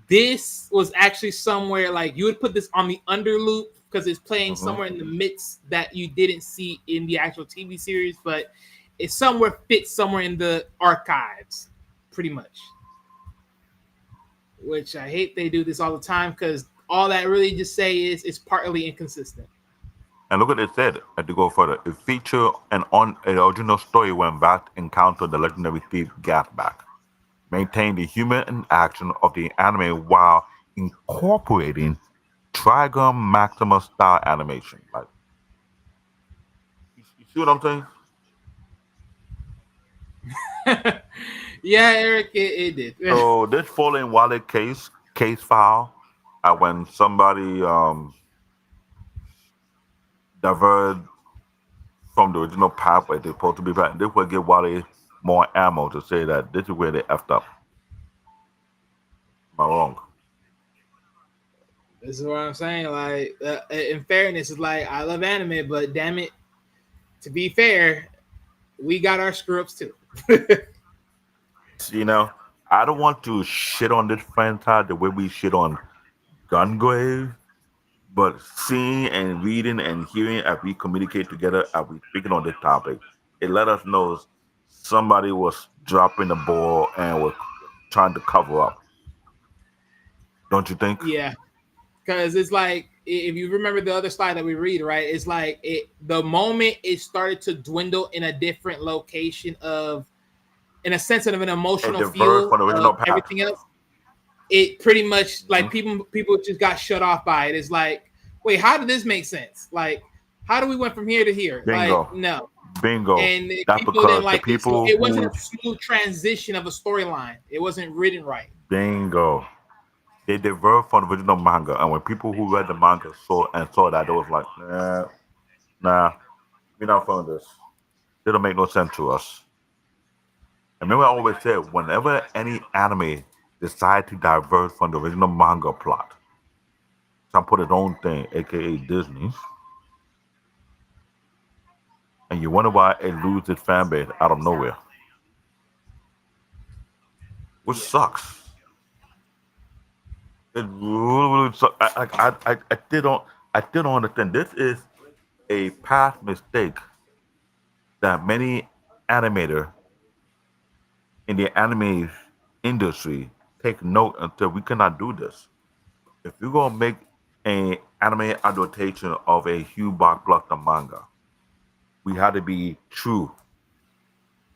This was actually somewhere like you would put this on the underloop because it's playing Mhm. somewhere in the midst that you didn't see in the actual TV series, but it somewhere fits somewhere in the archives, pretty much. Which I hate they do this all the time because all that really just say is it's partly inconsistent. And look what it said. To go further, it featured an original story when Vash encountered the legendary thief Gasback, maintained the human interaction of the anime while incorporating Trigun Maxima style animation. Like, you see what I'm saying? Yeah, Eric, it did. So this falling wallet case file, when somebody diverted from the original path where they're supposed to be back, this will give Wally more ammo to say that this is where they effed up. Am I wrong? This is what I'm saying. Like, in fairness, it's like I love anime, but damn it, to be fair, we got our screw ups too. You know, I don't want to shit on this franchise the way we shit on Gungrave, but seeing and reading and hearing as we communicate together as we speaking on this topic, it let us know somebody was dropping the ball and was trying to cover up. Don't you think? Yeah, because it's like if you remember the other slide that we read, right? It's like the moment it started to dwindle in a different location of, in a sense of an It emotional diverged fuel from the original of path. everything else. It pretty much like Mhm. people just got shut off by it. It's like, wait, how did this make sense? Like, how do we went from here to here? Like, Bingo. no. Bingo. And That's people didn't because the like it. So people it wasn't who a smooth transition of a storyline. It wasn't written right. bingo. They diverged from the original manga, and when people who read the manga saw that, they was like, nah, we're not following this. It don't make no sense to us. And remember, I always said, whenever any anime decide to diverge from the original manga plot, some put its own thing, aka Disney, and you wonder why it loses its fan base out of nowhere, which Yeah. sucks. It really sucks. I still don't understand. This is a past mistake that many animators in the anime industry take note until we cannot do this. If you're gonna make an anime adaptation of a huge blockbuster manga, we have to be true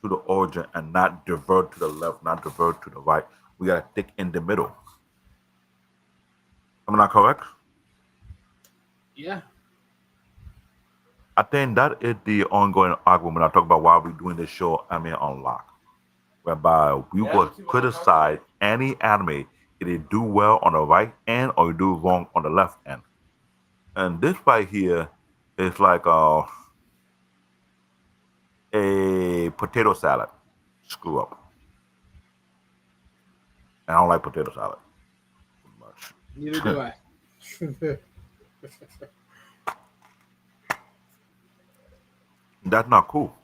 to the origin and not divert to the left, not divert to the right. We gotta stick in the middle. Am I not correct? Yeah. I think that is the ongoing argument when I talk about why we're doing this show, Anime Unlocked, whereby we will criticize any anime if they do well on the right end or you do wrong on the left end. And this right here is like a potato salad screw up. And I don't like potato salad Neither much. do I. That's not cool.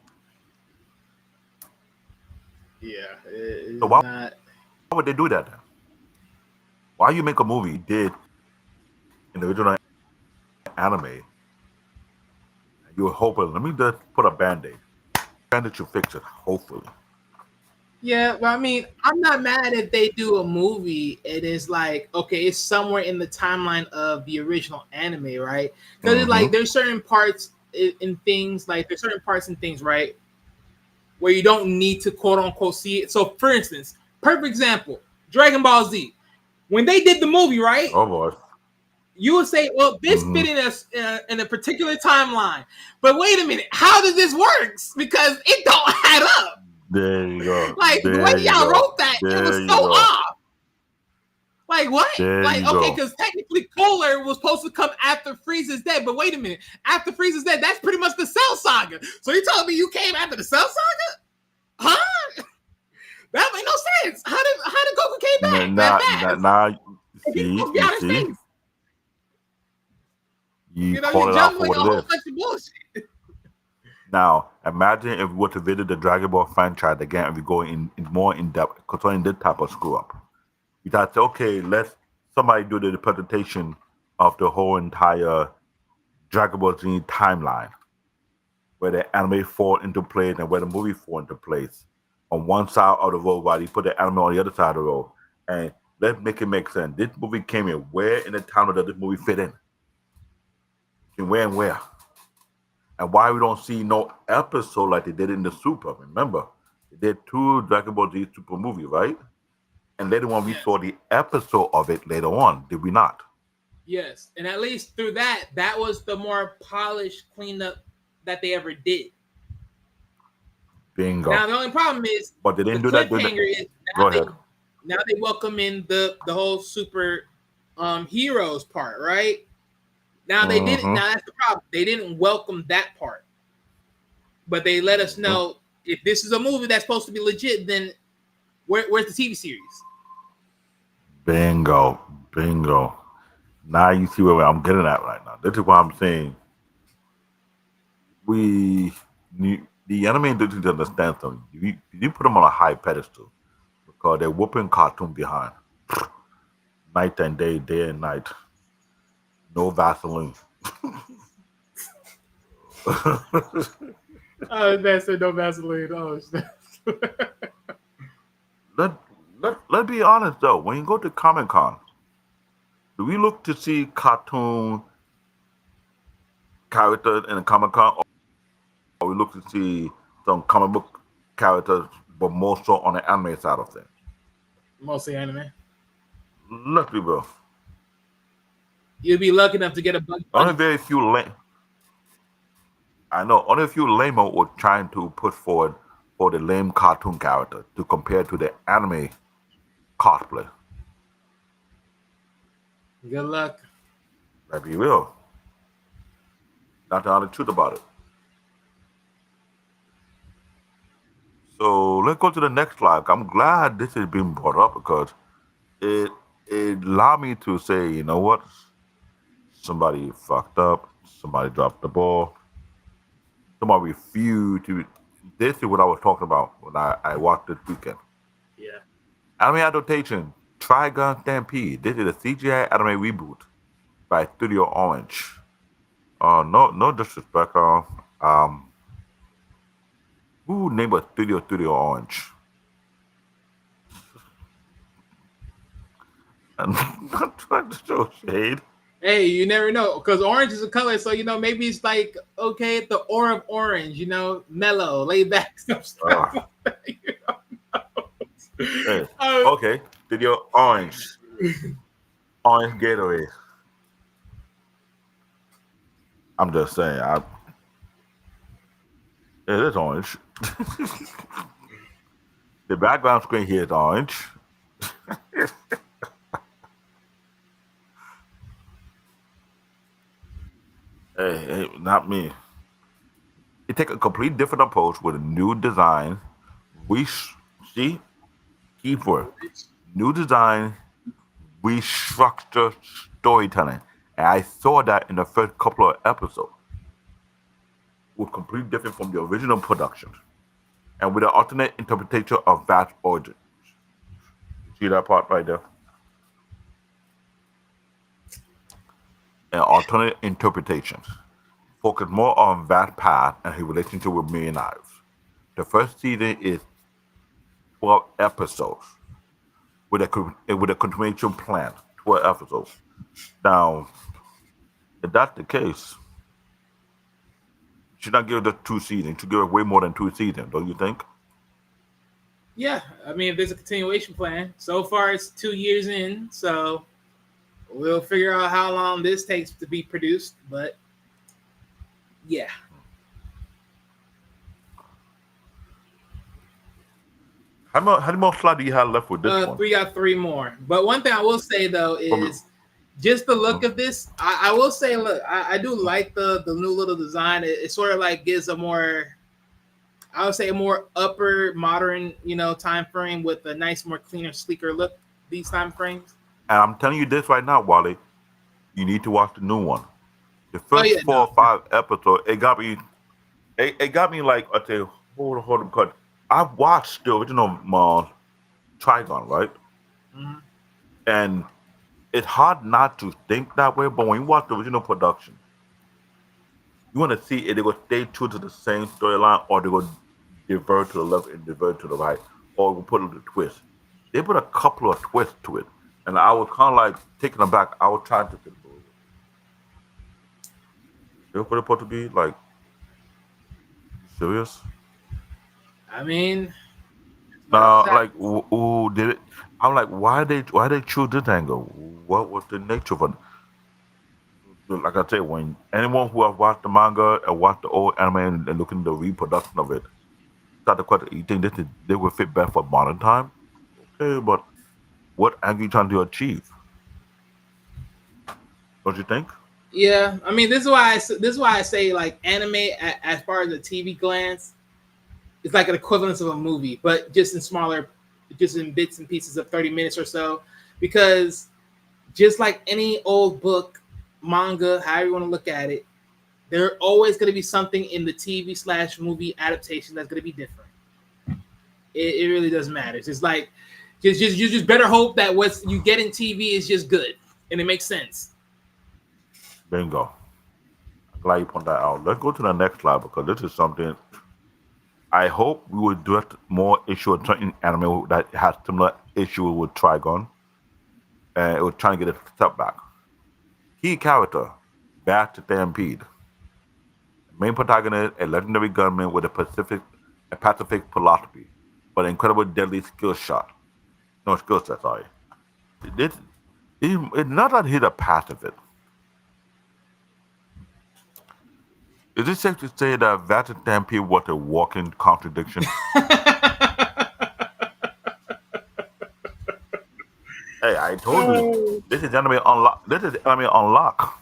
Yeah. It's So why not. would they do that then? Why you make a movie did in the original anime? You're hoping, let me just put a band-aid. Band-aid should fix it, hopefully. Yeah, well, I mean, I'm not mad if they do a movie. It is like, okay, it's somewhere in the timeline of the original anime, right? Because it's like there's certain parts in things, like there's certain parts in things, right, where you don't need to quote unquote see it. So, for instance, perfect example, Dragon Ball Z. When they did the movie, right, Oh boy. you would say, well, this fit in a particular timeline. But wait a minute, how does this work? Because it don't add up. There you go. Like the way There you y'all go. wrote that, it was There you so go. off. Like what? There Like you okay, go. because technically Kohler was supposed to come after Frieza's dead, but wait a minute, after Frieza's dead, that's pretty much the Cell Saga. So you telling me you came after the Cell Saga? Huh? That made no sense. How did Goku came back that fast? Now, If he's see, supposed to be you out of see, space. you You know, call you're it out for jumbling a what whole it is. bunch of bullshit. Now, imagine if we were to visit the Dragon Ball franchise again and we go in more in depth concerning this type of screw up. You thought, okay, let somebody do the presentation of the whole entire Dragon Ball Z timeline, where the anime fall into place and where the movie fall into place. On one side of the road, while you put the anime on the other side of the road, and let's make it make sense. This movie came in. Where in the town does this movie fit in? And where and where? And why we don't see no episode like they did in the Super? Remember, they did 2 Dragon Ball Z Super movies, right? And later on, we Yes. saw the episode of it later on. Did we not? Yes, and at least through that was the more polished cleanup that they ever did. Bingo. Now the only problem is But they the didn't do that. cliffhanger is Go ahead. now they welcome in the whole super heroes part, right? Now they didn't. Now that's the problem. They didn't welcome that part, but they let us know if this is a movie that's supposed to be legit. Then where's the TV series? Bingo. Now you see where I'm getting at right now. This is why I'm saying the anime industry to understand something. You put them on a high pedestal because they're whooping cartoon behind night and day, day and night. No Vaseline. Oh, man said no Vaseline. Oh, Let's be honest though. When you go to Comic Con, do we look to see cartoon characters in a Comic Con, or we look to see some comic book characters, but more so on the anime side of things? mostly anime. Let's be real. You'd be lucky enough to get a bug. Only very few I know only a few lame were trying to put forward for the lame cartoon character to compare to the anime cosplay. Good luck. Let's be real. That's the honest truth about it. So let's go to the next slide. I'm glad this is being brought up because it allowed me to say, you know what? Somebody fucked up. Somebody dropped the ball. Somebody refused to. This is what I was talking about when I watched this weekend. Yeah. Anime adaptation, Trigun Stampede. This is a CGI anime reboot by Studio Orange. No disrespect. Who named a Studio Orange? I'm not trying to show shade. Hey, you never know because orange is a color, so maybe it's like okay, the aura of orange, mellow, laid back stuff. You don't know. Hey, okay, Studio Orange, Orange Gatorade. I'm just saying, it is orange. The background screen here is orange. Hey, not me. You take a complete different approach with a new design. See, keyword, new design, restructure storytelling. And I saw that in the first couple of episodes. It was completely different from the original production. And with an alternate interpretation of Vash origins. See that part right there? An alternate interpretation. Focus more on Vash's path and his relationship with Million Knives. The first season is 12 episodes with a continuation plan. 12 episodes. Now, if that's the case, should not give it just 2 seasons. Should give it way more than 2 seasons, don't you think? Yeah, I mean, if there's a continuation plan, so far it's 2 years in, so we'll figure out how long this takes to be produced. But yeah. How many more slides do you have left with this one? We got 3 more. But one thing I will say though is just the look of this. I will say, look, I do like the new little design. It sort of like gives a more, I would say, a more upper modern, time frame with a nice, more cleaner, sleeker look. These time frames. And I'm telling you this right now, Wally. You need to watch the new one. The first 4 or 5 episodes, it got me. It got me like I say, hold on, because I watched the original Trigun, right? Mm-hmm. And it's hard not to think that way, but when you watch the original production, you want to see if they will stay true to the same storyline or they will divert to the left and divert to the right, or will put a little twist. They put a couple of twists to it, and I was kind of like taken aback. I was trying to think, they were supposed to be like, you serious? I mean, what else Now, happened? like, who did it? I'm like, why they choose this angle? What was the nature of it? Like I said, when anyone who have watched the manga and watched the old anime and looking at the reproduction of it, start the question: you think they would fit better for modern time? Okay, but what angle you trying to achieve? Don't you think? Yeah, I mean, this is why I say like anime as far as the TV glance, it's like an equivalence of a movie, but just in smaller, just in bits and pieces of 30 minutes or so, because just like any old book, manga, however you want to look at it, there's always going to be something in the TV/movie adaptation that's going to be different. It really doesn't matter. It's just like, you just better hope that what you get in TV is just good and it makes sense. Bingo. I'm glad you point that out. Let's go to the next slide because this is something I hope we will do it more issue of certain anime that has similar issue with Trigun, and it was trying to get a step back. Key character, Vash the Stampede. Main protagonist, a legendary gunman with a pacifist philosophy, but an incredible deadly skill shot. No skill set, sorry. This, it's not that he's a pacifist. Is it safe to say that Vash the Stampede was a walking contradiction? Hey, I told you, Oh, this is anime unlock. This is anime unlock.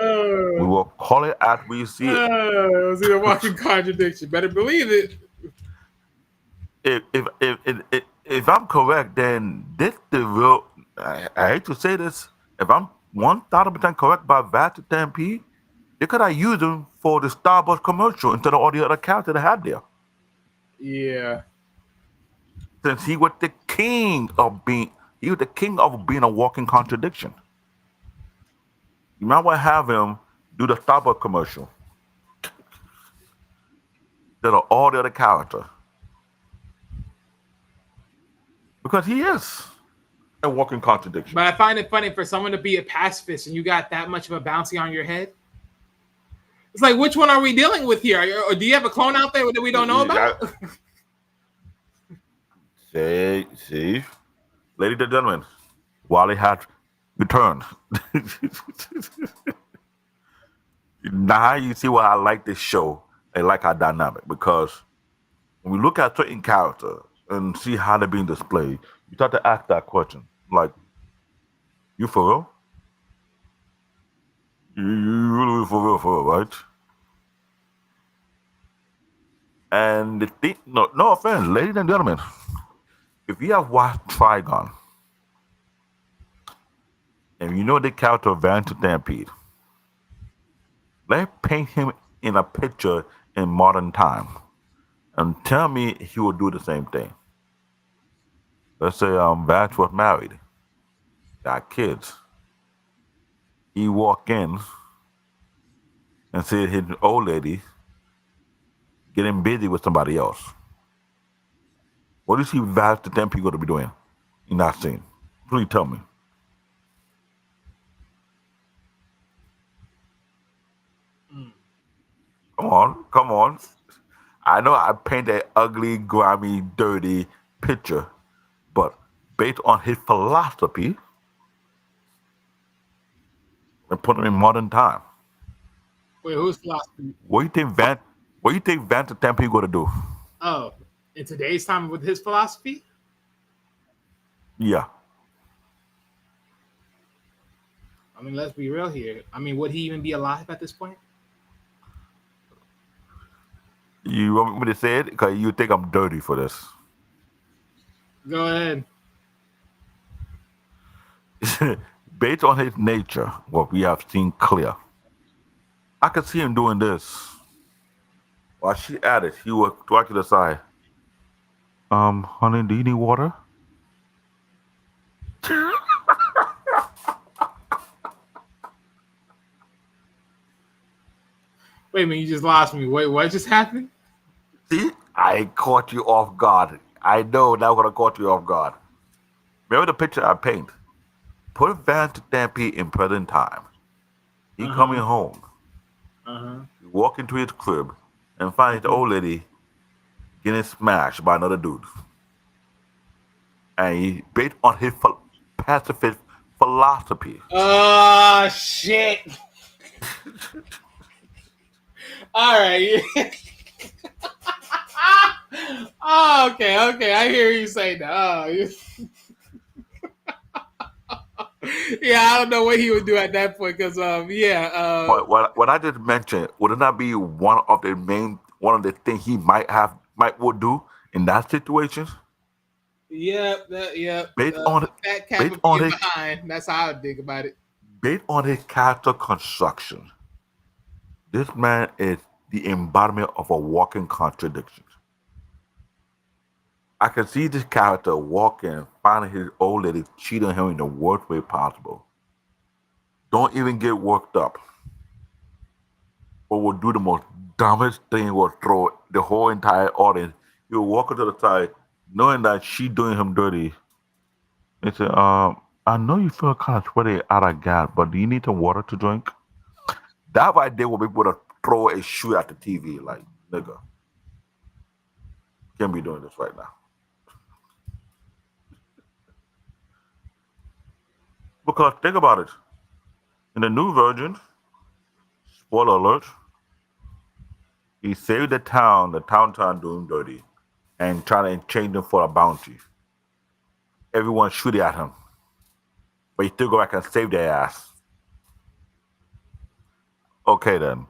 We oh, will call it as we see it. oh, see the walking contradiction. Better believe it. If I'm correct, then this the real. I hate to say this. If I'm 1,000% correct about Vash the Stampede, they could have used him for the Starbucks commercial instead of all the other characters they had there. Yeah. Since he was the king of being a walking contradiction. You might want to have him do the Starbucks commercial instead of all the other characters because he is a walking contradiction. But I find it funny for someone to be a pacifist and you got that much of a bounty on your head. It's like, which one are we dealing with here? Or do you have a clone out there that we don't know about? See, ladies and gentlemen, Wally has returned. Now you see why I like this show and like our dynamic because when we look at certain characters and see how they're being displayed, you start to ask that question like, "You for real? You really for real, right?" And the thing, no offense, ladies and gentlemen, if you have watched Trigun and you know the character of Vash the Stampede, let's paint him in a picture in modern time and tell me he will do the same thing. Let's say Vash was married, got kids. He walk in and see his old lady getting busy with somebody else. What do you see Vash the Stampede going to be doing in that scene? Please tell me. Mm. Come on. I know I paint an ugly, grimy, dirty picture, but based on his philosophy and put him in modern time, Wait, who's philosophy? what do you think Van the Stampede going to do? Oh, in today's time with his philosophy? Yeah. I mean, let's be real here. I mean, would he even be alive at this point? You want me to say it? Because you think I'm dirty for this. Go ahead. Based on his nature, what we have seen clear, I could see him doing this. While she added, he would walk to the side. Honey, do you need water? Wait a minute, you just lost me. Wait, what just happened? See, I caught you off guard. I know now I'm gonna caught you off guard. Remember the picture I paint? Put Vash the Stampede in present time. He Uh coming huh. home. Uh huh. He walk into his crib and find his old lady getting smashed by another dude. And he based on his pacifist philosophy. Oh shit! All right. Oh, okay, okay. I hear you say that. Oh, yeah. I don't know what he would do at that point because, yeah. But what I just mentioned, would it not be one of the things he might would do in that situation? Yep, yep. Based on Fat cat based would on be his behind. That's how I would think about it. based on his character construction, this man is the embodiment of a walking contradiction. I can see this character walking, finding his old lady cheating on him in the worst way possible. Don't even get worked up, or will do the most dumbest thing, will throw the whole entire audience. He'll walk to the side, knowing that she doing him dirty, and say, I know you feel kind of sweaty out of gas, but do you need some water to drink? That right there will be able to throw a shoe at the TV, like, nigga, can't be doing this right now. Because think about it. In the new version, spoiler alert, he saved the town trying to do him dirty, and trying to change him for a bounty. Everyone shooting at him, but he still go back and save their ass. Okay then.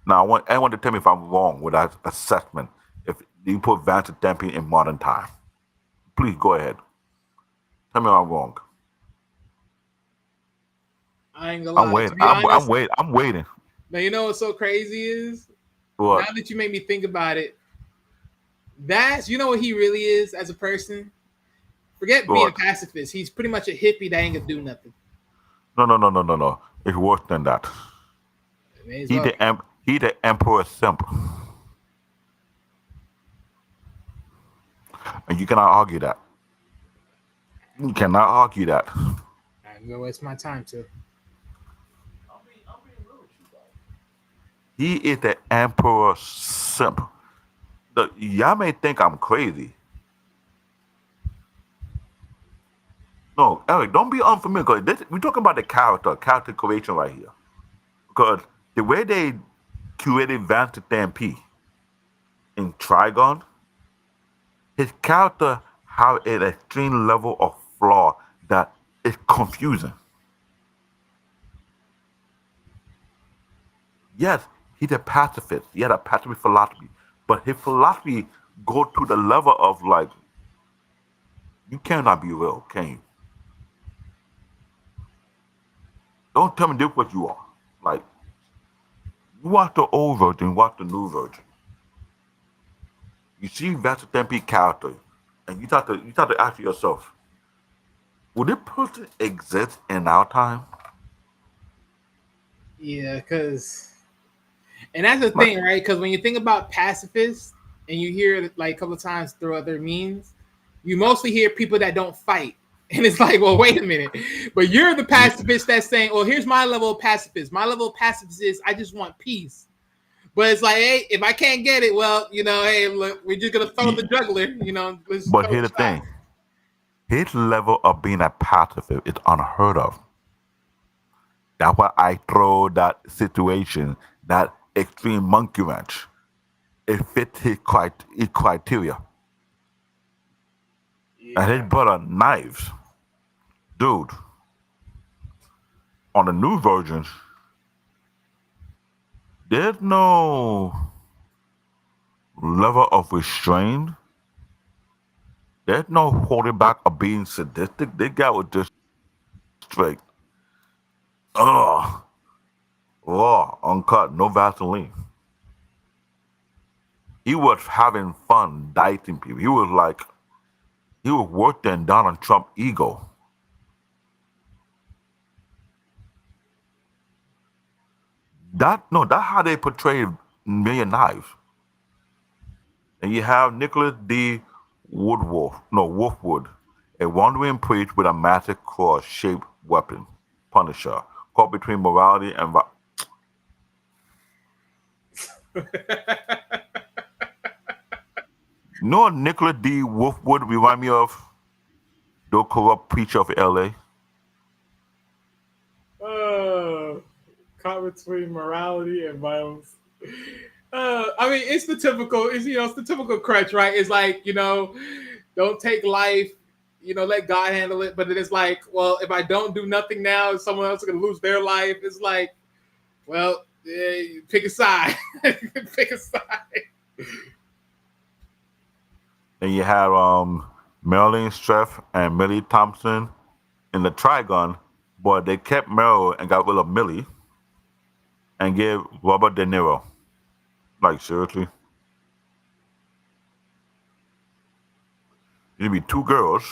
Now I want anyone to tell me if I'm wrong with that assessment. If you put Vash the Stampede in modern time, please go ahead. Tell me if I'm wrong. I ain't gonna I'm lie. To waiting. be honest, I'm waiting. now you know what's so crazy is now What? that you made me think about it. That's you know what he really is as a person. Forget being a What? pacifist. He's pretty much a hippie that ain't gonna do nothing. No. It's worse than that. May as well. He the emperor simp, and you cannot argue that. You cannot argue that. I'm gonna waste my time too. He is the emperor simp. Y'all may think I'm crazy. No, Eric, don't be unfamiliar. We're talking about the character creation right here. Because the way they curated Vash the Stampede in Trigun, his character have an extreme level of flaw that is confusing. Yes, he's a pacifist. He had a pacifist philosophy, but his philosophy go to the level of like, you cannot be real, can you? Don't tell me this what you are. Like, you watch the old version, watch the new version. You see Vash the Stampede character, and you start to ask yourself, would this person exist in our time? Yeah, because and that's the Like, thing, right? Because when you think about pacifists and you hear it like a couple of times through other means, you mostly hear people that don't fight. And it's like, well, wait a minute. But you're the pacifist that's saying, well, here's my level of pacifist. My level of pacifist is I just want peace. But it's like, hey, if I can't get it, well, hey, look, we're just gonna throw the juggler, let's but throw here's the the shot. thing: his level of being a pacifist is unheard of. That's why I throw that situation, that extreme monkey wrench. It fits his criteria. And his Yeah. brother knives, dude. On the new versions, there's no level of restraint. There's no holding back or being sadistic. This guy was just straight, ugh, raw, uncut, no Vaseline. He was having fun dicing people. He was worse than Donald Trump ego. That's how they portrayed Million Knives. And you have Nicholas D. Wolfwood, a wandering priest with a massive claw-shaped weapon, Punisher, caught between morality and You know what Nicholas D. Wolfwood remind me of? The corrupt preacher of L.A. Caught between morality and violence. I mean, it's the typical. It's the typical crutch, right? It's like don't take life. Let God handle it. But then it's like, well, if I don't do nothing now, someone else is gonna lose their life. It's like, well, pick a side. Pick a side. And you have Marilyn Streff and Millie Thompson in the Trigun, but they kept Meryl and got rid of Millie and gave Robert De Niro. Like, seriously? It'd be two girls.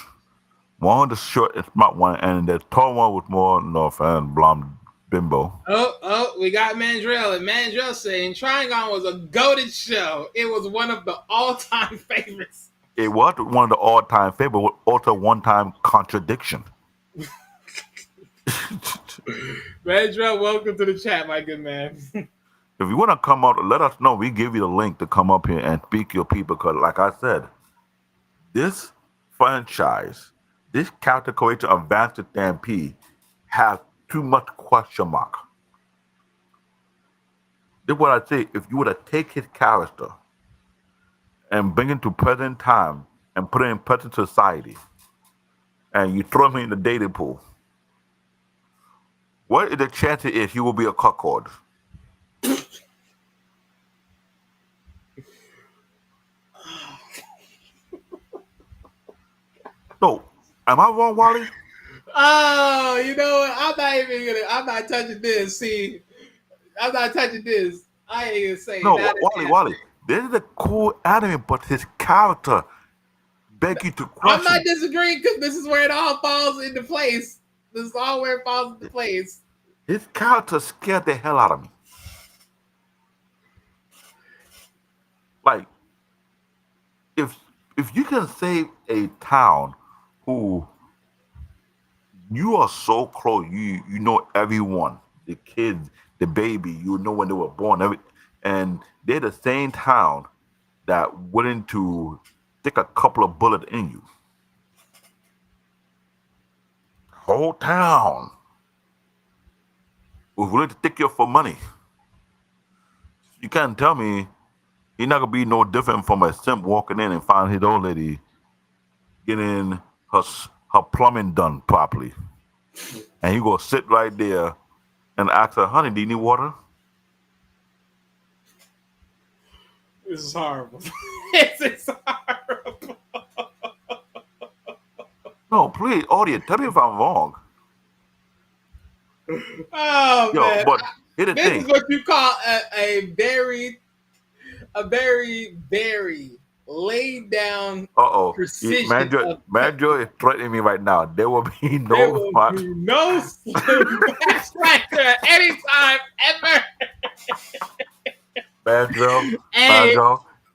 One was the short and smart one, and the tall one was more fan blonde bimbo. Oh, we got Mandrell, and Mandrell saying Trigun was a goated show. It was one of the all-time favorites. It was one of the all-time favorites, with also one-time contradiction. Mandrell, welcome to the chat, my good man. If you want to come out, let us know. We give you the link to come up here and speak your people. Because, like I said, this franchise, this character creation of Vash the Stampede, has too much question mark. This is what I say. If you were to take his character and bring it to present time and put it in present society, and you throw him in the dating pool, what is the chances is he will be a cuckold? No, am I wrong, Wally? Oh, you know what? I'm not touching this. See, I'm not touching this. I ain't gonna say no, that. Wally. This is a cool anime, but his character beg you to question. I'm not disagreeing because this is where it all falls into place. This is all where it falls into place. His character scared the hell out of me. Like, if you can save a town who you are so close, you know everyone, the kids, the baby, you know when they were born, and they're the same town that willing to stick a couple of bullets in you. Whole town was willing to stick you for money. You can't tell me he's not gonna be no different from a simp walking in and find his old lady getting her plumbing done properly, and he gonna sit right there and ask her, "Honey, do you need water?" This is horrible. This is horrible. No, please, audience, tell me if I'm wrong. Oh man! But here's the this thing. is what you call a very, very laid down. Manager is threatening me right now. There will be no backslash at any time ever. Manager,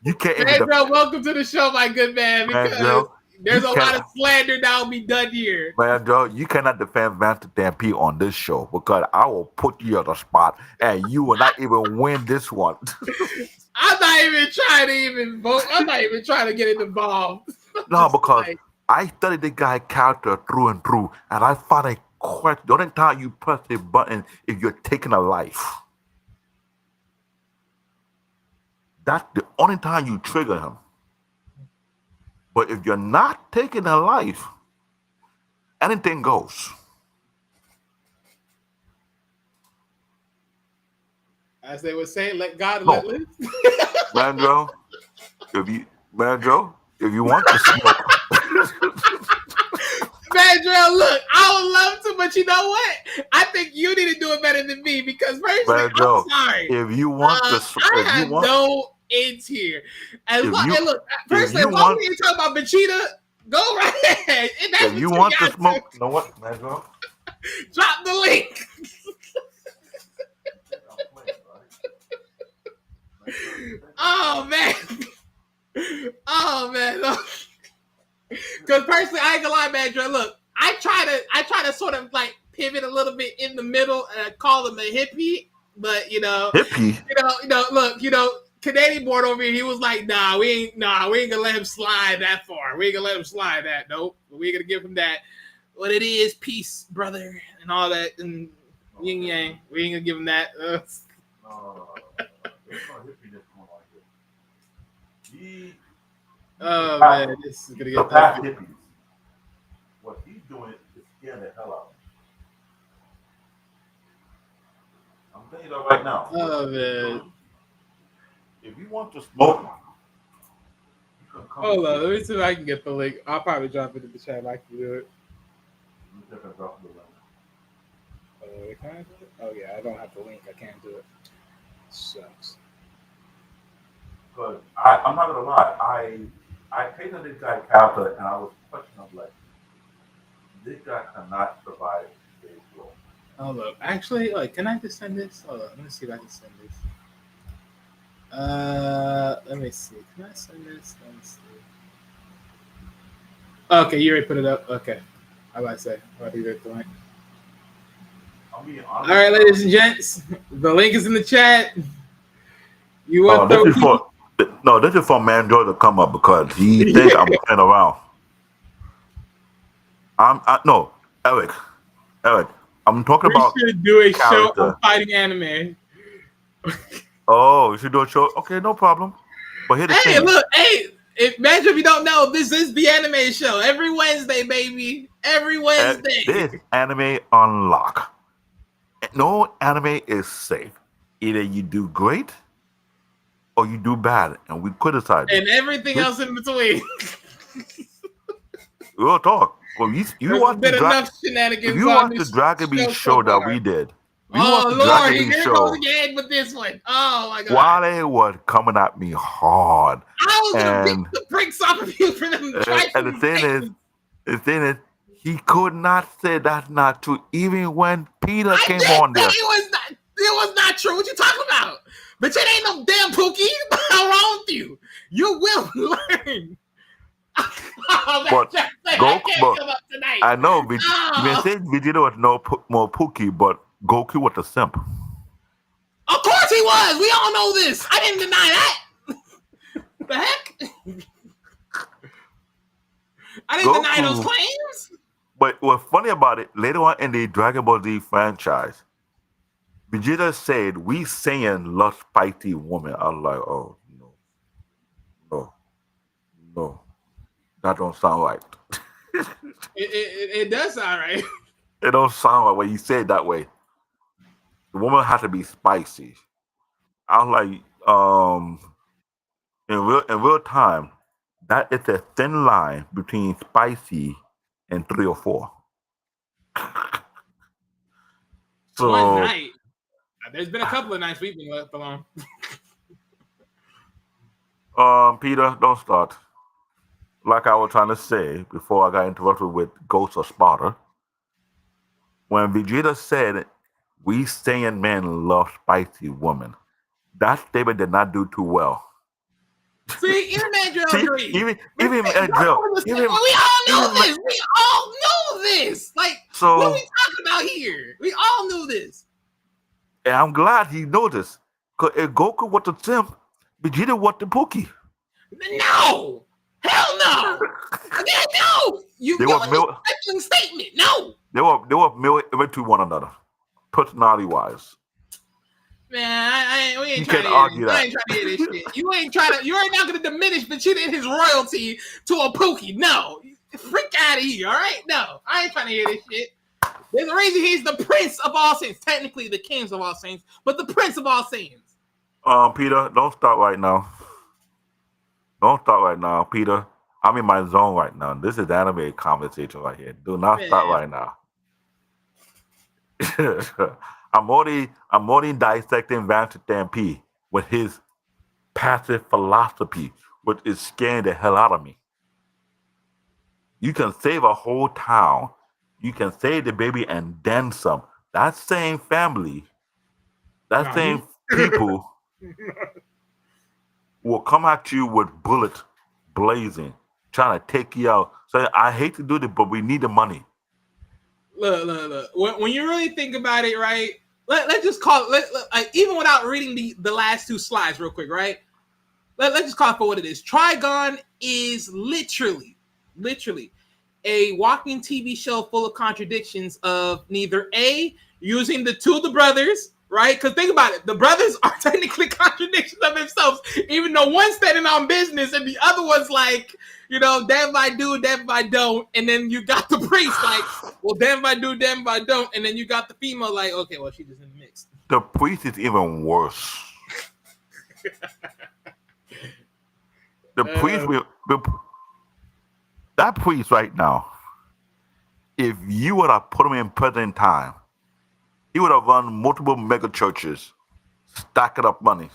you can't. Manager, welcome to the show, my good man. Because there's a lot of slander that will be done here. Manager, you cannot defend Vash the Stampede on this show because I will put you on the spot and you will not even win this one. I'm not even trying to vote. I'm not even trying to get involved. No, because I studied the guy's character through and through, and I found a question. The only time you press the button if you're taking a life. That's the only time you trigger him. But if you're not taking a life, anything goes. As they would say, let God let live. Mandro, if you want to smoke. Mandrell, look, I would love to, but you know what? I think you need to do it better than me because personally, I'm sorry. If you want I have no ends here. And look, personally, as long as you talk about Vegeta, go right ahead. If you want to smoke, you know what, Mandrell? Drop the link. man. Because personally, I ain't gonna lie, man, Dre. Look, I try to sort of like pivot a little bit in the middle and call him a hippie, but Hippie. look, Canadian born over here, he was like, we ain't gonna let him slide that far. We ain't gonna let him slide that. Nope, we ain't gonna give him that. What it is, peace, brother, and all that, and yin yang. We ain't gonna give him that. There's no hippiness going on here. Oh man, this is gonna get past tough. hippies. What he's doing is scaring the hell out of me. I'm telling you that right now. Oh man. If you want to smoke, you can come. Hold on, let me see if I can get the link. I'll probably drop it in the chat. I can do it. Let me drop the link. Can I do it? Oh yeah, I don't have the link. I can't do it. Sucks. Because I'm not gonna lie, I paid on this guy's character and I was questioning like, this guy cannot survive today's world. Hold up. Actually, can I just send this? Hold on, let me see if I can send this. Let me see. Can I send this? Let me see. Okay, you already put it up. Okay. I about to say, I'll do that link. All right, ladies and gents, the link is in the chat. You want this is for Manjo to come up because he think I'm playing around. No, Eric, I'm talking about. We should do a character. show on fighting anime. Oh, you should do a show? Okay, no problem. But here's the thing. Look, imagine if you don't know, this is the anime show. Every Wednesday, baby. Every Wednesday. This anime unlock. No anime is safe. Either you do great or you do bad, and we criticize it. And everything else in between. We'll talk. Well, you want the enough shenanigans. If you want the Dragon Ball show that we did. Lord, here goes again with this one. Oh my God. Wale was coming at me hard. I was gonna beat the bricks off of you for them. And the thing is, he could not say that's not true, even when Peter came on there. It was not true. What you talking about? But it ain't no damn Pookie. What's wrong with you? You will learn. But I know you been saying Vegeta was no more Pookie, but Goku was a simp. Of course he was. We all know this. I didn't deny that. The heck? I didn't deny those claims. But what's funny about it, later on in the Dragon Ball Z franchise, Vegeta said, "We saying love spicy woman." I was like, "Oh no, that don't sound right." It does sound right. It don't sound right when you say it that way. The woman has to be spicy. I was like, in real time, that is a thin line between spicy and 3 or 4. So one night. There's been a couple of nights we've been left alone. Peter, don't start. Like I was trying to say before I got interrupted with Ghost of Sparta, when Vegeta said, "We Saiyan men love spicy women," that statement did not do too well. See, even Mandrill agrees. Even Mandrill. We all know this. We all know this. Like, so, what are we talking about here? We all knew this. And I'm glad he noticed. Because if Goku was the simp, Vegeta was the Pookie. No! Hell no! Again, no! You a statement. No! They were mirror to one another, personality-wise. Man, we ain't trying to argue that. I ain't trying to hear this shit. You ain't not going to diminish Vegeta and his royalty to a Pookie. No. Freak out of here, all right? No. I ain't trying to hear this shit. There's a reason he's the prince of all saints. Technically the kings of all saints, but the prince of all saints. Peter, don't start right now. Don't start right now, Peter. I'm in my zone right now. This is anime conversation right here. Do not start right now. I'm only dissecting Vash the Stampede with his passive philosophy, which is scaring the hell out of me. You can save a whole town. You can save the baby and then some. That same family, that same people will come at you with bullets blazing, trying to take you out. So I hate to do this, but we need the money. Look. When you really think about it, right? Let's just call it, even without reading the last two slides real quick, right? Let's just call it for what it is. Trigun is literally a walking TV show full of contradictions of neither A, using the two of the brothers, right? Because think about it, the brothers are technically contradictions of themselves, even though one's standing on business and the other one's like, damn if I do, damn if I don't. And then you got the priest like, well, damn if I do, damn if I don't. And then you got the female like, okay, well, she just in the mix. The priest is even worse. The priest that priest right now, if you would have put him in present time, he would have run multiple mega churches, stacking up money.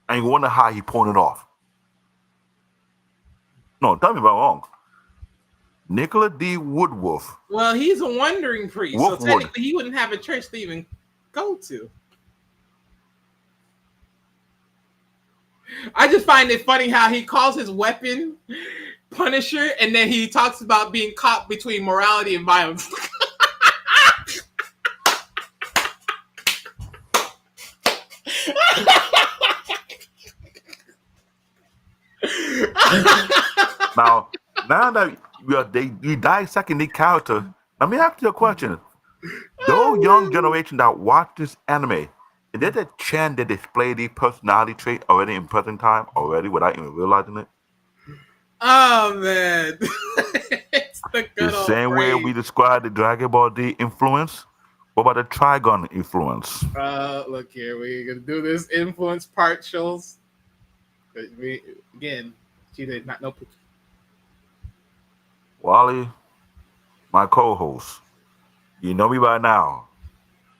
And you wonder how he pulled it off. No, tell me if I'm wrong. Nicola D. Woodworth. Well, he's a wandering priest, so technically he wouldn't have a church to even go to. I just find it funny how he calls his weapon Punisher, and then he talks about being caught between morality and violence. Now that you dissecting the character, let me ask you a question. Those young generation that watch this anime, is there a chance they display the personality trait already in present time already without even realizing it? Oh man. It's the same way we described the Dragon Ball D influence. What about the Trigun influence? Look here, we're gonna do this influence partials. Again, she did not know. Wally, my co-host, you know me by now.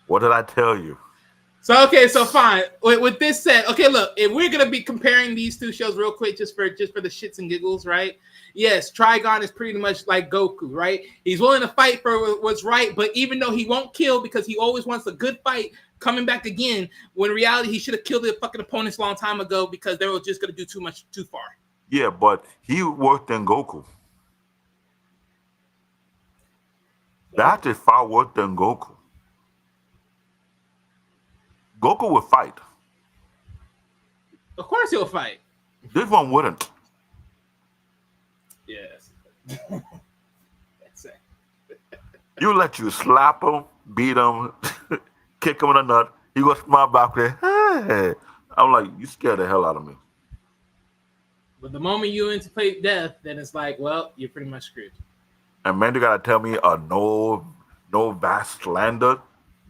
What did I tell you? So fine. With this said, okay, look, if we're gonna be comparing these two shows real quick, just for the shits and giggles, right? Yes, Trigun is pretty much like Goku, right? He's willing to fight for what's right, but even though he won't kill because he always wants a good fight coming back again, when in reality he should have killed the fucking opponents a long time ago because they were just gonna do too far. Yeah, but he worked in Goku. That is far worse than Goku. Goku would fight. Of course he'll fight. This one wouldn't. Yes. That's it. You let you slap him, beat him, kick him in the nut. He goes smile back there. Hey. I'm like, you scared the hell out of me. But the moment you anticipate death, then it's like, well, you're pretty much screwed. And man, you gotta tell me no Vash slander.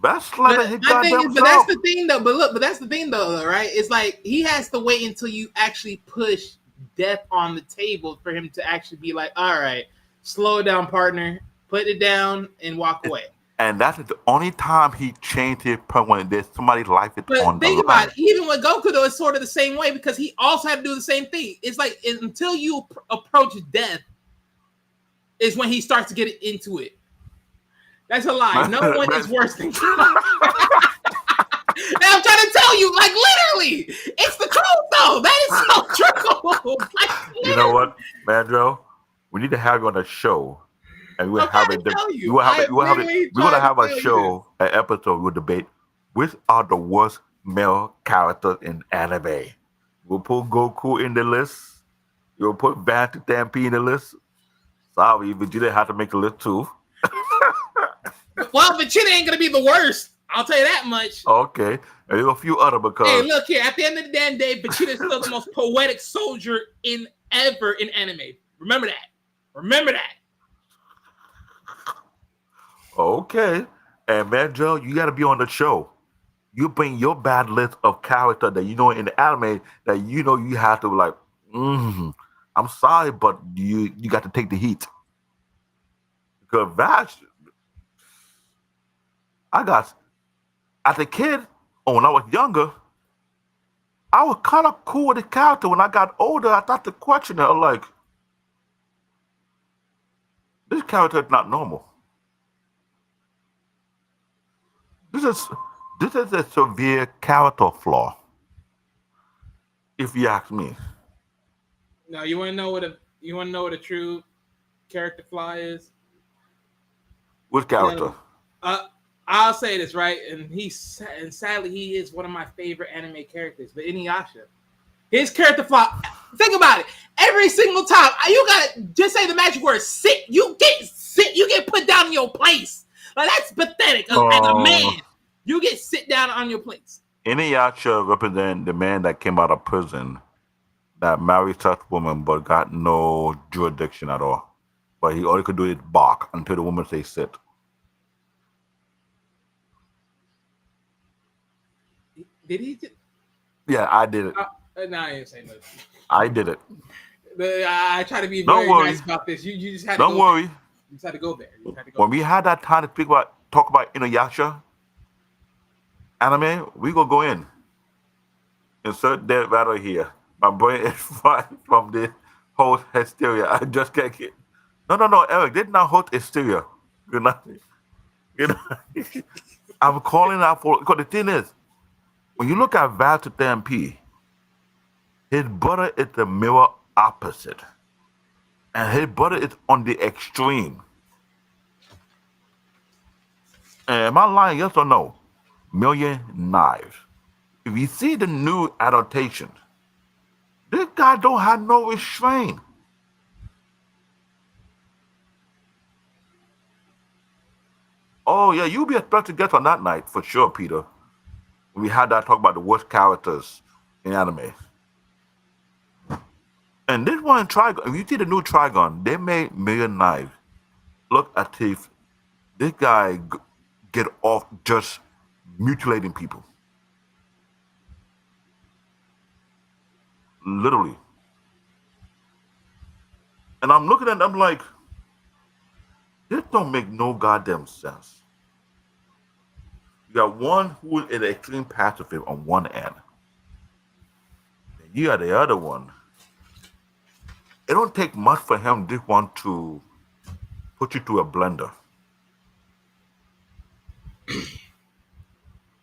Vash slander his goddamn self. But that's the thing though. But that's the thing though, right? It's like he has to wait until you actually push death on the table for him to actually be like, all right, slow it down, partner, put it down and walk away. And that's the only time he changed his point when there's somebody's life is on the line. Think about it. Even with Goku though, it's sort of the same way because he also had to do the same thing. It's like until you approach death is when he starts to get into it. That's a lie. No one is worse than Goku. And I'm trying to tell you, like literally, it's the truth though. That is so true. Like, you know what, Mandro? We need to have you on a show, and we're gonna have a show, an episode. We'll debate which are the worst male characters in anime. We'll put Goku in the list. You'll put Vash the Stampede in the list. Sorry, Vegeta had to make a list too. Well, Vegeta ain't gonna be the worst. I'll tell you that much. Okay, and there's a few other because. Hey, look here. At the end of the damn day, Vegeta is still the most poetic soldier ever in anime. Remember that. Okay, and Mandro, you got to be on the show. You bring your bad list of character that you know in the anime that you know you have to like. I'm sorry, but you got to take the heat because Vash. As a kid, or when I was younger, I was kind of cool with the character. When I got older, I started to question it. I'm like, this character is not normal. This is a severe character flaw. If you ask me, No, you want to know what a true character flaw is? which character? Uh, I'll say this right, and sadly he is one of my favorite anime characters, but Inuyasha, his character flaw. Think about it. Every single time, you gotta just say the magic word "sit." You get put down in your place. Like that's pathetic. As a man, you get sit down on your place. Inuyasha represent the man that came out of prison that married such woman but got no jurisdiction at all. But all he could do is bark until the woman say sit. Did he? Yeah, I did it. No, I ain't saying nothing. I did it. I try to be Don't very worry. nice about this. You just had to Don't go worry. there. You just had to go there. When we had that time to talk about Inuyasha anime, we gonna go in. Insert that right here. My brain is fried from this whole hysteria. I just can't get. No, Eric. This not whole hysteria. Good night. Good night. I'm calling out for because the thing is, when you look at Vash the Stampede, his brother is the mirror opposite, and his brother is on the extreme. And am I lying? Yes or no? Million Knives. If you see the new adaptation, this guy don't have no restraint. Oh yeah, you'll be a special guest on that night for sure, Peter. We had that talk about the worst characters in anime. And this one, Trigun, if you see the new Trigun, they made Million Knives look at this guy get off just mutilating people. Literally. And I'm looking at them like, this don't make no goddamn sense. You got one who is an extreme pacifist on one end. And you got the other one. It don't take much for him just want to put you through a blender.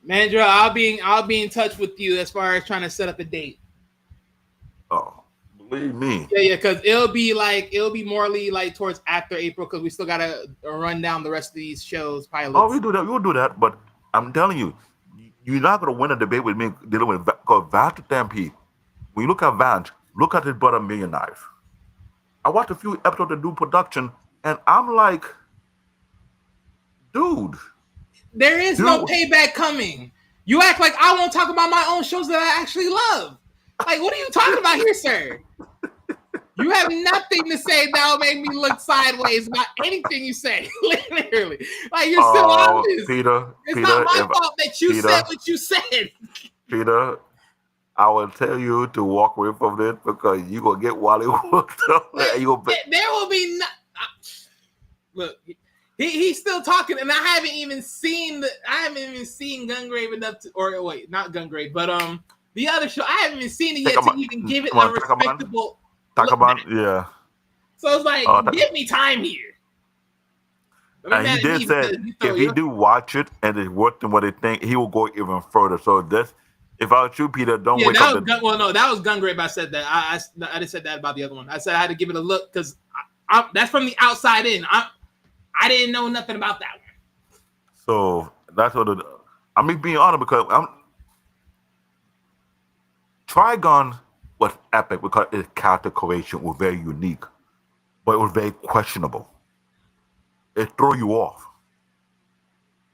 Mandra, I'll be in touch with you as far as trying to set up a date. Oh, believe me. Yeah, because it'll be morely like towards after April because we still gotta run down the rest of these shows pilots. Oh, we'll do that. But I'm telling you, you're not gonna win a debate with me dealing with because Vash the Stampede. When you look at Vash, look at his brother Million Knife. I watched a few episodes of new production, and I'm like, dude. There is no payback coming. You act like I won't talk about my own shows that I actually love. Like, what are you talking about here, sir? You have nothing to say that'll make me look sideways about anything you say. Literally. Like, you're still on this. It's not my fault that you said what you said. Peter, I will tell you to walk away from this because you're going to get Wally worked up. There will be no... Look, he's still talking, and I haven't even seen Gungrave enough to... Or, wait, not Gungrave, but the other show. I haven't even seen it yet to even give it a respectable... Yeah. So it's like, give me time here. And he did say if he do watch it and it's worth than what they think, he will go even further. So this, if I was you, Peter, don't wake up. That was Gungrave. I said that. I just said that about the other one. I said I had to give it a look because that's from the outside in. I didn't know nothing about that one. So that's what I'm being honest because Trigun was epic because its character creation was very unique, but it was very questionable. It threw you off.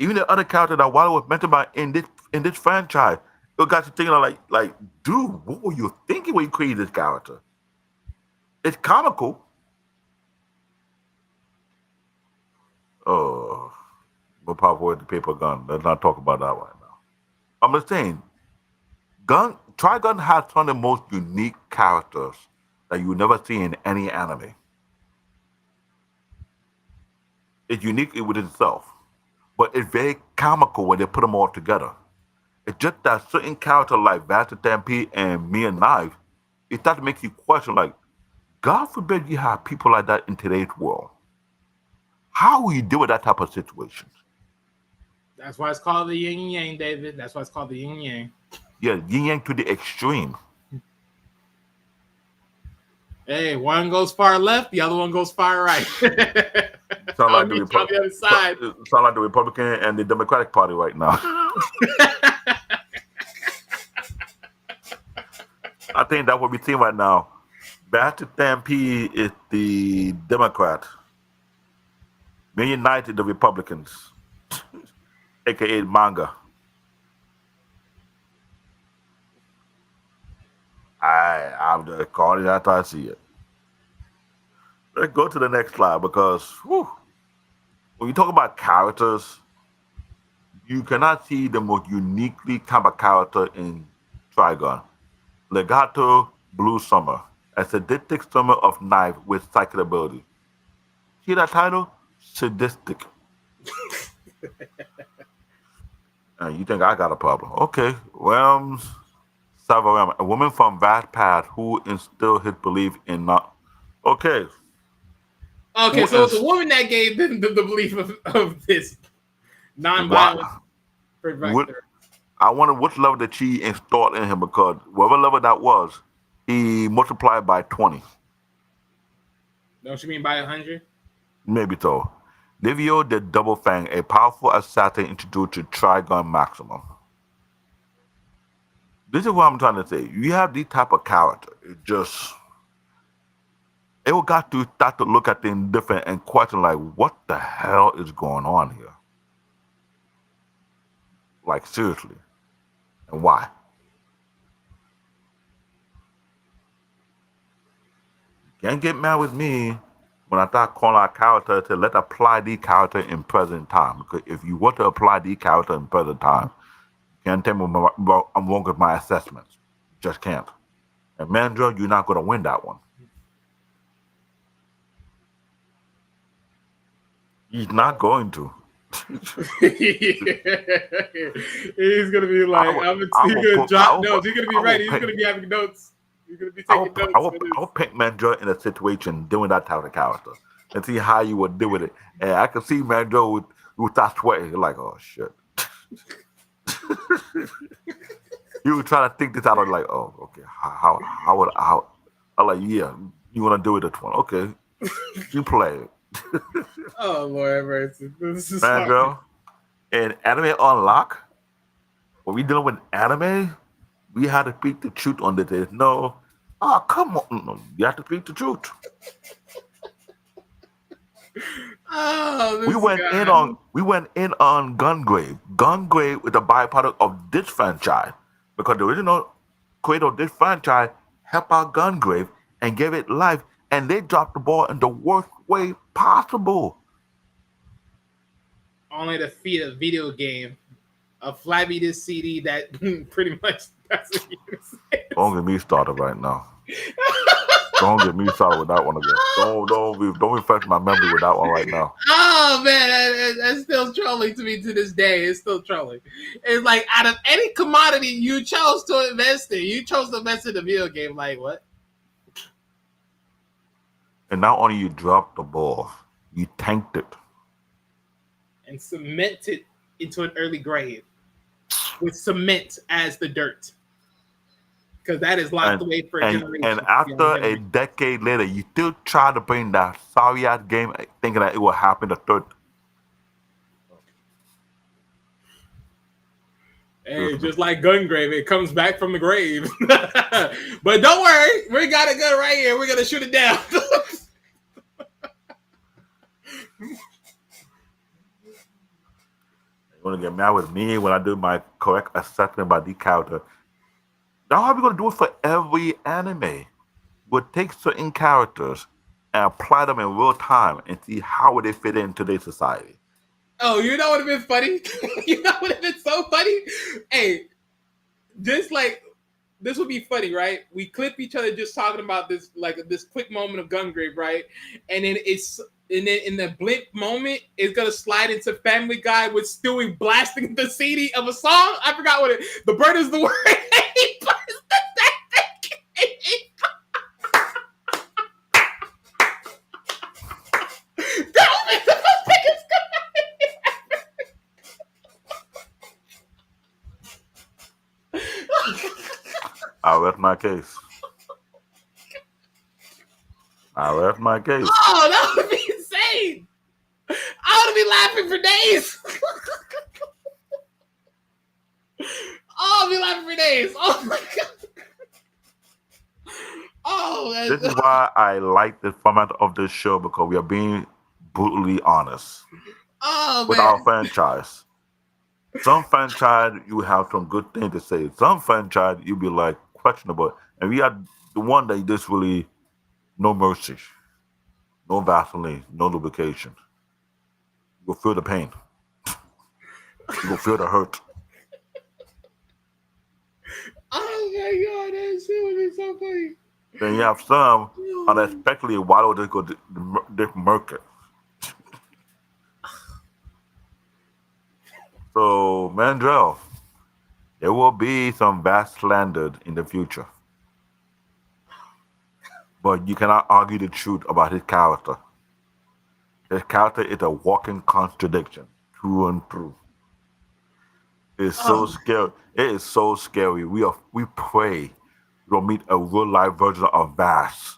Even the other character that Wally was mentioned by in this franchise, it got you thinking like, dude, what were you thinking when you created this character? It's comical. Oh, we'll pop away the paper gun. Let's not talk about that right now. I'm just saying, Trigun has some of the most unique characters that you never see in any anime. It's unique within itself, but it's very comical when they put them all together. It's just that certain character like Vash the Stampede and Million Knives, it starts to make you question, like, God forbid you have people like that in today's world. How will you deal with that type of situation? That's why it's called the yin and yang, David. That's why it's called the yin and yang. Yeah, yin yang to the extreme. Hey, one goes far left, the other one goes far right. Sound like Meet you on the other side. sound like the Republican and the Democratic Party right now. I think that's what we're seeing right now. Vash the Stampede is the Democrat. They united the Republicans, aka manga. I'm just calling it after I see it. Let's go to the next slide because when you talk about characters, you cannot see the most uniquely kind of character in Trigun. Legato Blue Summer, a sadistic summer of knife with psychic ability. See that title? Sadistic. You think I got a problem? Okay. Realms Savaram, a woman from vast past who instilled his belief in not. Okay. Okay, so it's a woman that gave them the belief of this non-violent perspective. I wonder which level that she installed in him because whatever level that was, he multiplied by 20. Don't you mean by 100? Maybe so. Livio the Double Fang, a powerful assassin introduced to Trigun Maximum. This is what I'm trying to say. You have this type of character. It will got to start to look at things different and question like, what the hell is going on here? Like seriously. And why? You can't get mad with me when I start calling our character to let apply the character in present time. Because if you want to apply the character in present time, you can't tell me I'm wrong with my assessments. You just can't. And Mandra, you're not going to win that one. He's not going to. He's gonna be like, he's gonna jot notes. He's gonna be ready. He's gonna be having notes. He's gonna be taking notes. I will pick Mandra in a situation doing that type of character and see how you would deal with it. And I can see Mandra would start sweating like, oh shit. You would try to think this out of like, oh, okay, how I'm like, yeah, you want to do it this one. Okay. You play it. Oh Lord, mercy. This is Mandra, in Anime Unlock, when we dealing with anime, we had to speak the truth on this. No, come on, no, you have to speak the truth. We went in on Gungrave. Gungrave is a byproduct of this franchise because the original creator of this franchise helped out Gungrave and gave it life, and they dropped the ball in the worst way possible. Only to feed a video game, a flappy disk CD that pretty much doesn't use it. Don't get me started right now. Don't get me started with that one again. Don't refresh my memory with that one right now. Oh man, that's still trolling to me to this day. It's still trolling. It's like out of any commodity you chose to invest in, you chose to invest in a video game. Like what? And not only you dropped the ball, you tanked it and cemented into an early grave with cement as the dirt. Because that is locked away for a generation. And after a decade later, you still try to bring that sorry ass game, thinking that it will happen the third. Hey, just like Gungrave, it comes back from the grave. But don't worry, we got a gun right here. We're gonna shoot it down. You want to get mad with me when I do my correct assessment about the character? Now, how are we going to do it for every anime? We'll take certain characters and apply them in real time and see how would they fit in today's society. Oh, you know what would have been funny? You know what would have been so funny? Hey, just like, this would be funny, right? We clip each other just talking about this, like this quick moment of Gungrave, right? And then in the blink moment, it's gonna slide into Family Guy with Stewie blasting the CD of a song. I forgot what the bird is the word. That would be the most biggest I'll rest my case. I rest my case. Oh, that would be insane. I would be laughing for days. I'll be laughing for days. Oh my god. Oh, This is why I like the format of this show, because we are being brutally honest with our man. franchise. Some franchise you have some good things to say. Some franchise you be like questionable, and we are the one that just really no mercy, no Vaseline, no lubrication. You will feel the pain. You will feel the hurt. Oh my god, that shit would be so funny. Then you have some unexpectedly why would they go this murky. So Mandrell, there will be some vast slander in the future. But you cannot argue the truth about his character. His character is a walking contradiction, through and through. It's so scary. It is so scary. We pray we'll meet a real life version of Vash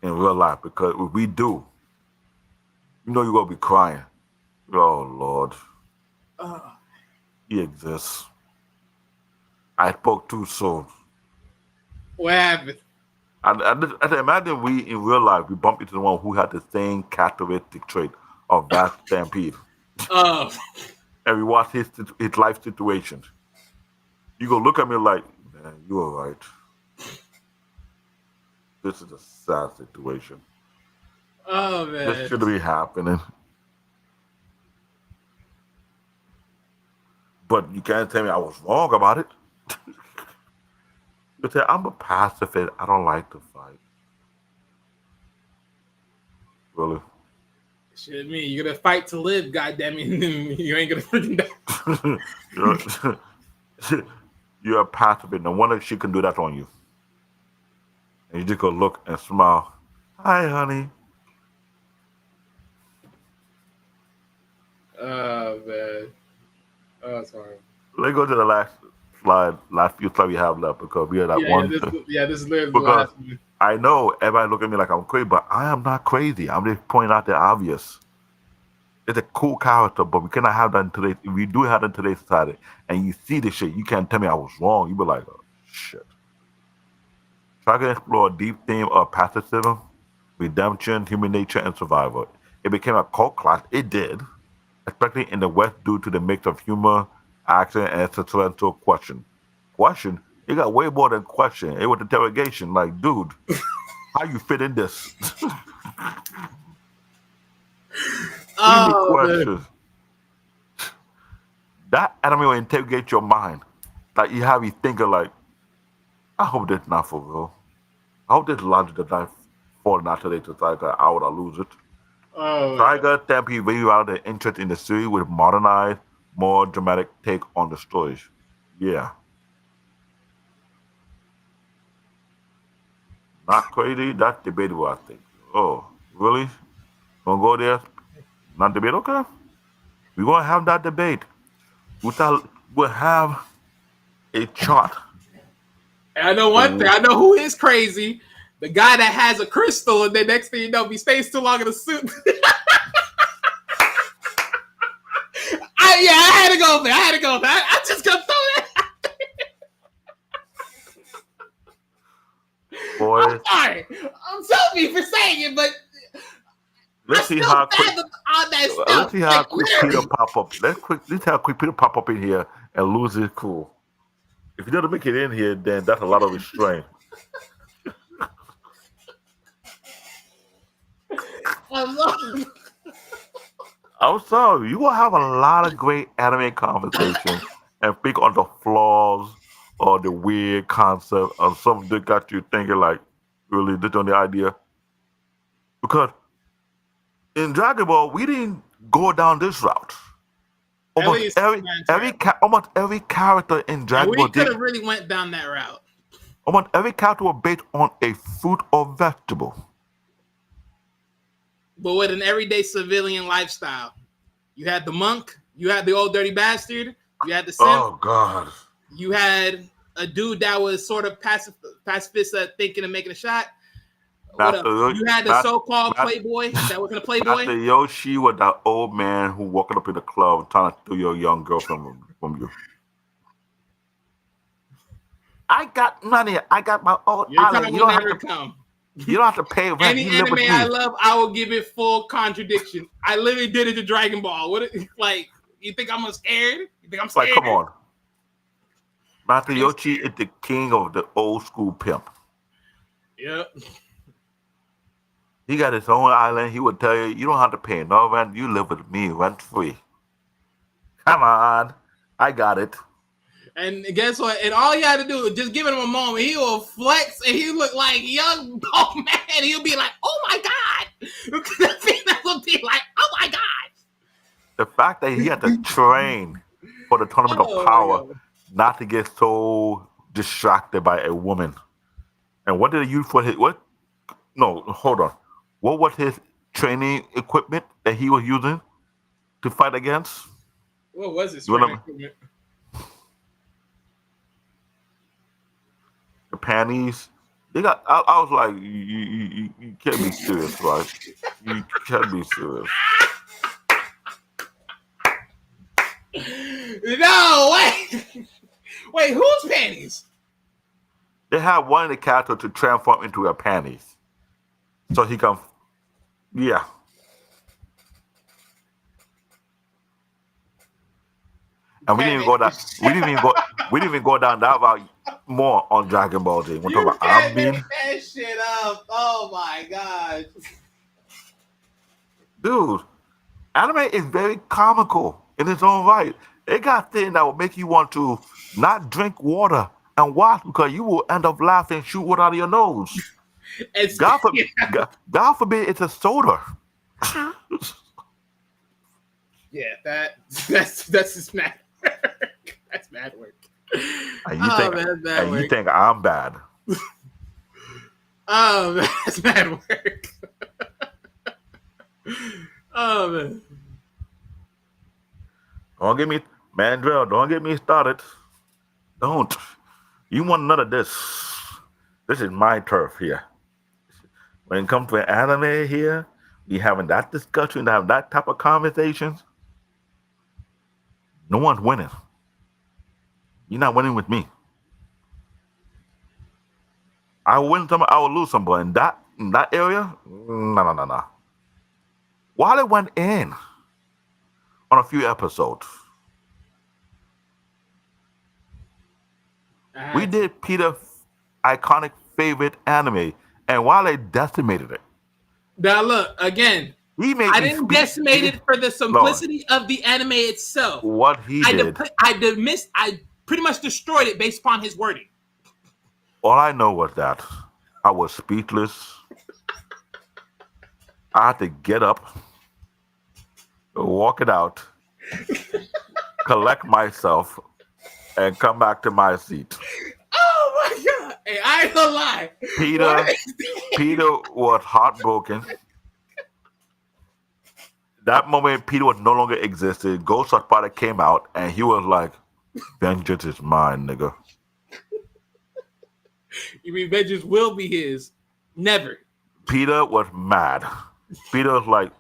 in real life, because if we do, you know you're gonna be crying. Oh Lord. He exists. I spoke too soon. What happened? I imagine we in real life we bump into the one who had the same characteristic trait of Vash the Stampede. Oh. And we watch his life situation. You go look at me like, man, you are right. This is a sad situation. Oh man. This shouldn't be happening. But you can't tell me I was wrong about it. You say, I'm a pacifist. I don't like to fight. Really? Shit, me, you're gonna fight to live, goddammit. You ain't gonna freaking die. You're a pacifist. No wonder she can do that on you. And you just go look and smile. Hi, honey. Oh man. Oh, sorry. Let's go to the last few slides we have left, because we are that one. This is literally the Because last one. I know everybody look at me like I'm crazy, but I am not crazy. I'm just pointing out the obvious. It's a cool character, but we cannot have that in today's. If we do have that in today's society, and you see this shit, you can't tell me I was wrong. You be like, oh shit. Try to explore a deep theme of pacifism, redemption, human nature, and survival. It became a cult classic. It did, especially in the West, due to the mix of humor, action, and existential question. Question? It got way more than question. It was interrogation. Like, dude, how you fit in this? Questions. That anime will interrogate your mind. Like, you have you thinking like, I hope that's not for real. I hope this logic does not fall out today to like I would lose it. Trigun Stampede really out the interest in the series with modernized, more dramatic take on the stories. Yeah. Not crazy, that's debatable, I think. Oh, really? Gonna go there? Not debate? Okay. We're gonna have that debate. We'll have a chart. And I know one thing. I know who is crazy. The guy that has a crystal, and then next thing you know, he stays too long in the suit. I had to go there. I just gonna throw that out there. Boy, I'm sorry. I'm sorry for saying it, but let's see how quick. On that stuff. Let's see how quick Peter pop up. Let's have quick Peter pop up in here and lose his cool. If he doesn't make it in here, then that's a lot of restraint. I'm sorry. You will have a lot of great anime conversations and speak on the flaws or the weird concept or something that got you thinking like, really, this on the idea. Because in Dragon Ball, we didn't go down this route. Almost every character in Dragon Ball we could have really went down that route. Almost every character was based on a fruit or vegetable. But with an everyday civilian lifestyle. You had the monk, you had the old dirty bastard, you had the simp. Oh God. You had a dude that was sort of pacifist thinking of making a shot. What up? Master Yo- You had the Mas- so-called Mas- playboy that wasn't a playboy. Master Yoshi was that old man who walking up in the club trying to steal your young girl from you. I got money. I got my own Your island. time You will don't have never to. come. You don't have to pay rent. Any You live anime with I me. love, I will give it full contradiction. I literally did it to Dragon Ball. What? Like, you think I'm scared? You think I'm It's like, scared? come on. Master Yoshi is the king of the old school pimp. Yep. He got his own island. He would tell you, you don't have to pay no rent. You live with me rent free. Come on. I got it. And guess what? And all you had to do is just give him a moment. He will flex and he look like young oh man. He'll be like, oh my God. The female will be like, oh my God. The fact that he had to train for the tournament Oh, of my power God. not to get so distracted by a woman. And what did he use for his what? No, hold on. What was his training equipment that he was using to fight against? What was his You wanna- equipment? The panties. They got. I was like, you can't be serious, right? You can't be serious. No, wait. Wait, whose panties? They have one of the character to transform into her panties, so he can. Yeah. And we didn't even go down. We didn't even go down that route more on Dragon Ball Z. We're talking You about can't make Ambien. that shit up. Oh my God. Dude, anime is very comical in its own right. It got things that will make you want to not drink water and watch because you will end up laughing and shoot water out of your nose. It's God forbid it's a soda. Yeah, that's just mad work. That's mad work. And you think I'm bad. Oh man, that's mad work. Oh man. Don't get me, Mandrell, don't get me started. Don't. You want none of this. This is my turf here. When it comes to anime here, we having that discussion, have that type of conversations. No one's winning. You're not winning with me. I will win some, I will lose some, but in that area, no. While it went in on a few episodes, we did Peter's iconic favorite anime, and while they decimated it, now look again. I didn't decimate it for the simplicity of the anime itself. What he did. I pretty much destroyed it based upon his wording. All I know was that I was speechless. I had to get up, walk it out, collect myself, and come back to my seat. Oh my God! Hey, I ain't gonna lie. Peter was heartbroken. That moment, Peter was no longer existed. Ghost Spider came out, and he was like, "Vengeance is mine, nigga." You mean vengeance will be his? Never. Peter was mad. Peter was like,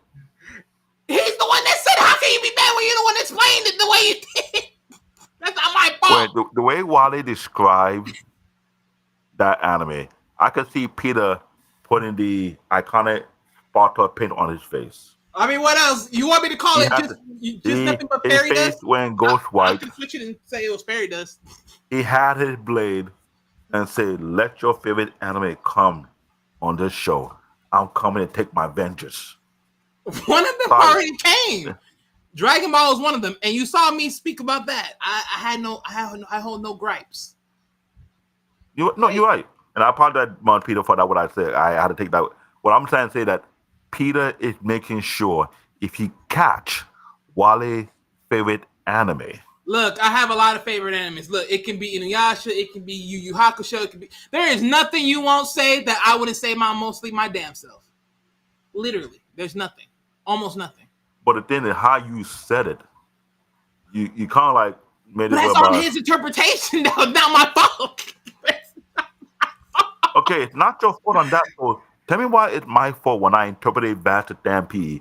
he's the one that said, "How can you be mad when you're the one that explained it the way you did?" That's not my fault. Wait, the way Wally described that anime, I could see Peter putting the iconic Sparta paint on his face. I mean, what else? You want me to call it just nothing but fairy his dust? face went ghost white. I can switch it and say it was fairy dust. He had his blade and said, "Let your favorite anime come on this show. I'm coming to take my vengeance." One of them already came. Dragon Ball is one of them, and you saw me speak about that. I hold no gripes. You're right, and I apologize, Peter, for that. What I said, I had to take that. What I'm trying to say that Peter is making sure if he catch Wally's favorite anime. Look, I have a lot of favorite animes. Look, it can be Inuyasha, it can be Yu Yu Hakusho, it can be. There is nothing you won't say that I wouldn't say mostly my damn self. Literally, there's nothing, almost nothing. But the thing is, how you said it, you kind of like made it. But that's on his interpretation, though. Not my fault. Okay, it's not your fault on that. So Tell me why it's my fault when I interpreted Vash the Stampede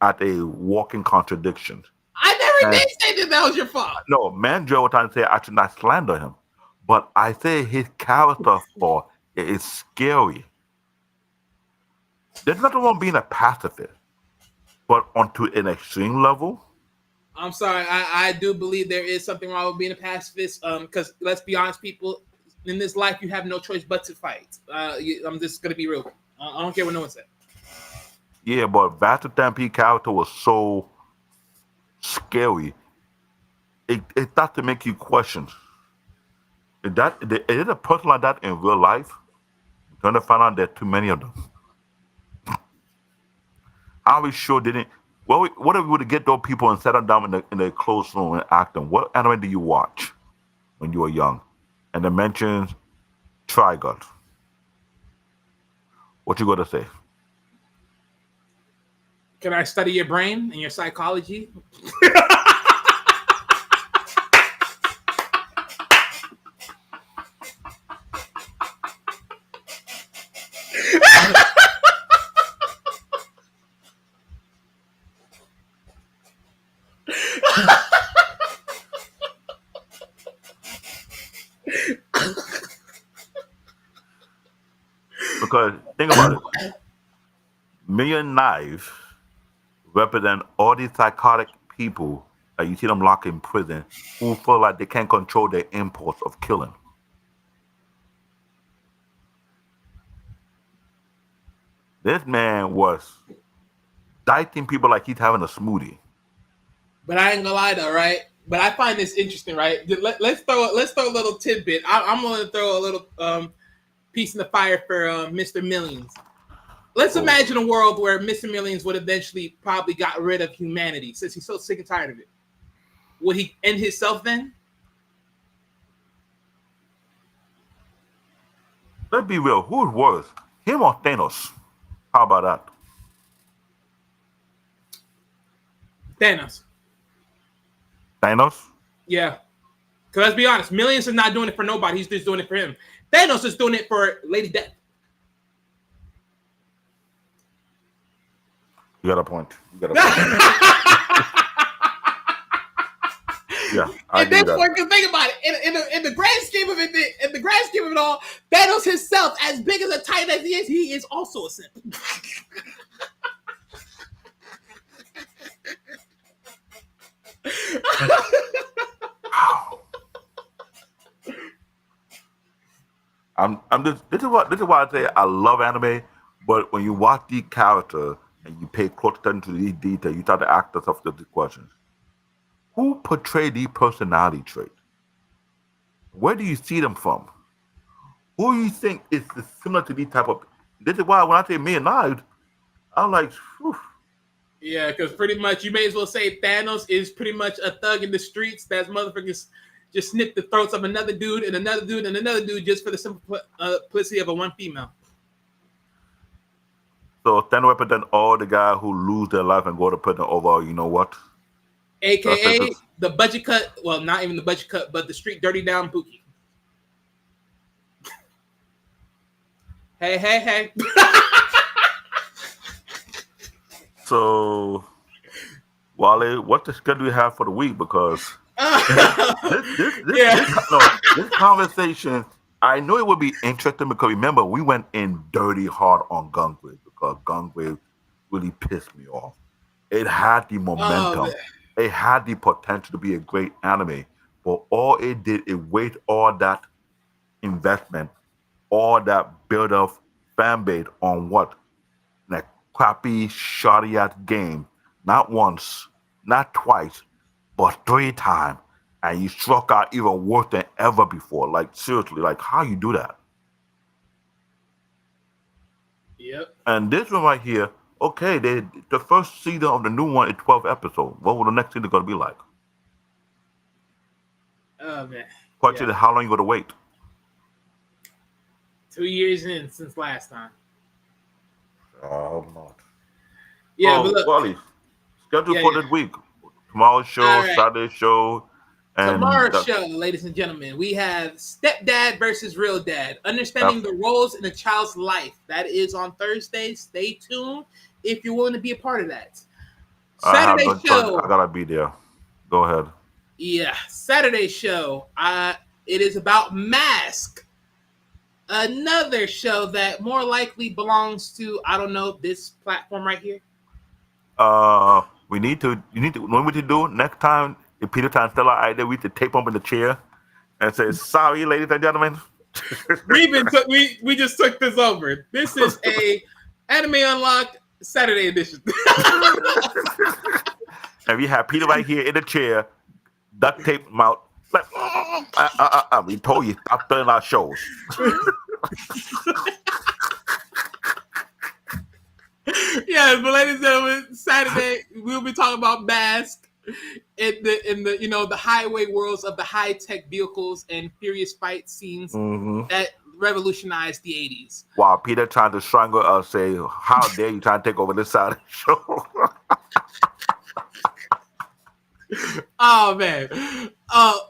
as a walking contradiction. I never And did say that was your fault. no, Mandrill was trying to say I should not slander him, but I say his character flaw is scary. There's nothing wrong being a pacifist, but onto an extreme level. I'm sorry. I do believe there is something wrong with being a pacifist. Because let's be honest, people, in this life you have no choice but to fight. I'm just gonna be real. I don't care what no one said. Yeah, but Vash the Stampede character was so scary. It starts to make you question. Is a person like that in real life? Trying to find out there are too many of them. How we sure didn't? Well, what if we were to get those people and set them down in a closed room and ask them, what anime did you watch when you were young? And they mentioned Trigun. What you gonna say? Can I study your brain and your psychology? Because think about it. Million Knives represent all these psychotic people that you see them locked in prison who feel like they can't control their impulse of killing. This man was dicing people like he's having a smoothie. But I ain't gonna lie though, right? But I find this interesting, right? Let's throw a little tidbit. I'm gonna throw a little piece in the fire for Mr. Millions. Let's imagine a world where Mr. Millions would eventually probably got rid of humanity since he's so sick and tired of it. Would he end himself then? Let's be real. Who's worse, him or Thanos? How about that? Thanos. Thanos? Yeah. Because let's be honest, Millions is not doing it for nobody. He's just doing it for him. Thanos is doing it for Lady Death. You got a point. Yeah, I and agree then, with that. because think about it, in the grand scheme of it, all, Thanos himself, as big as a titan as he is also a simp. I'm just this is why I say I love anime, but when you watch the character and you pay close attention to these details, you start to ask yourself the questions. Who portrayed these personality traits? Where do you see them from? Who do you think is similar to these type of? This is why when I say me and I'm like, whew. Yeah, because pretty much you may as well say Thanos is pretty much a thug in the streets that's motherfuckers just snip the throats of another dude and another dude and another dude just for the simple pussy of a one female. So Thanos represent all the guys who lose their life and go to prison over, you know what? AKA the budget cut, well, not even the budget cut, but the street dirty down Pookie. Hey. So, Wale, what the schedule you have for the week? Because this conversation, I know it would be interesting because remember, we went in dirty hard on Gunslingers because Gunslingers really pissed me off. It had the momentum. It had the potential to be a great anime, but all it did, it wasted all that investment, all that build-up fan base on what? That crappy, shoddy-ass game. Not once, not twice, but 3 times. And you struck out even worse than ever before. Like, seriously, like, how you do that? Yep. And this one right here, okay, the first season of the new one is 12 episodes. What will the next season going to be like? Oh, man. Question is, how long you going to wait? 2 years in since last time. Oh, not. Yeah, but look. Wally, schedule for this week. Tomorrow's show, Saturday show. And Tomorrow's show, ladies and gentlemen, we have Stepdad versus Real Dad, understanding the roles in a child's life. That is on Thursday. Stay tuned if you're willing to be a part of that. I have Saturday no choice. I show, gotta be there. Go ahead. yeah, Saturday show. It is about Mask, another show that more likely belongs to, I don't know, this platform right here. We need to. You need to. What we to do next time? If Peter Tan's still out there, we need to tape him in the chair and say, "Sorry, ladies and gentlemen." We just took this over. This is a Anime Unlocked Saturday edition. And we have Peter right here in the chair, duct tape him out. Like, we told you stop doing our shows. Yeah, but ladies and gentlemen, Saturday we'll be talking about Mask in the the highway worlds of the high tech vehicles and furious fight scenes that revolutionized the 80s. While Peter trying to strangle us, say, "How dare you try to take over this side of the show?" Oh man.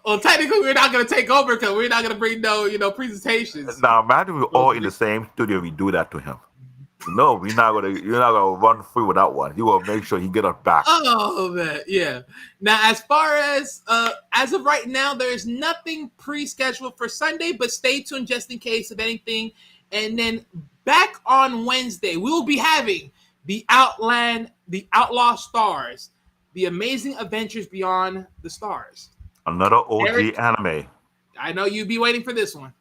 Well, technically we're not gonna take over because we're not gonna bring no presentations. Now imagine we're all in the same studio. We do that to him. No, you're not gonna run free without one. You will make sure he get us back. Oh man, yeah. Now, as far as of right now, there is nothing pre-scheduled for Sunday, but stay tuned just in case of anything. And then back on Wednesday, we will be having the Outlaw Stars, the Amazing Adventures Beyond the Stars. Another OG Eric, anime. I know you'd be waiting for this one.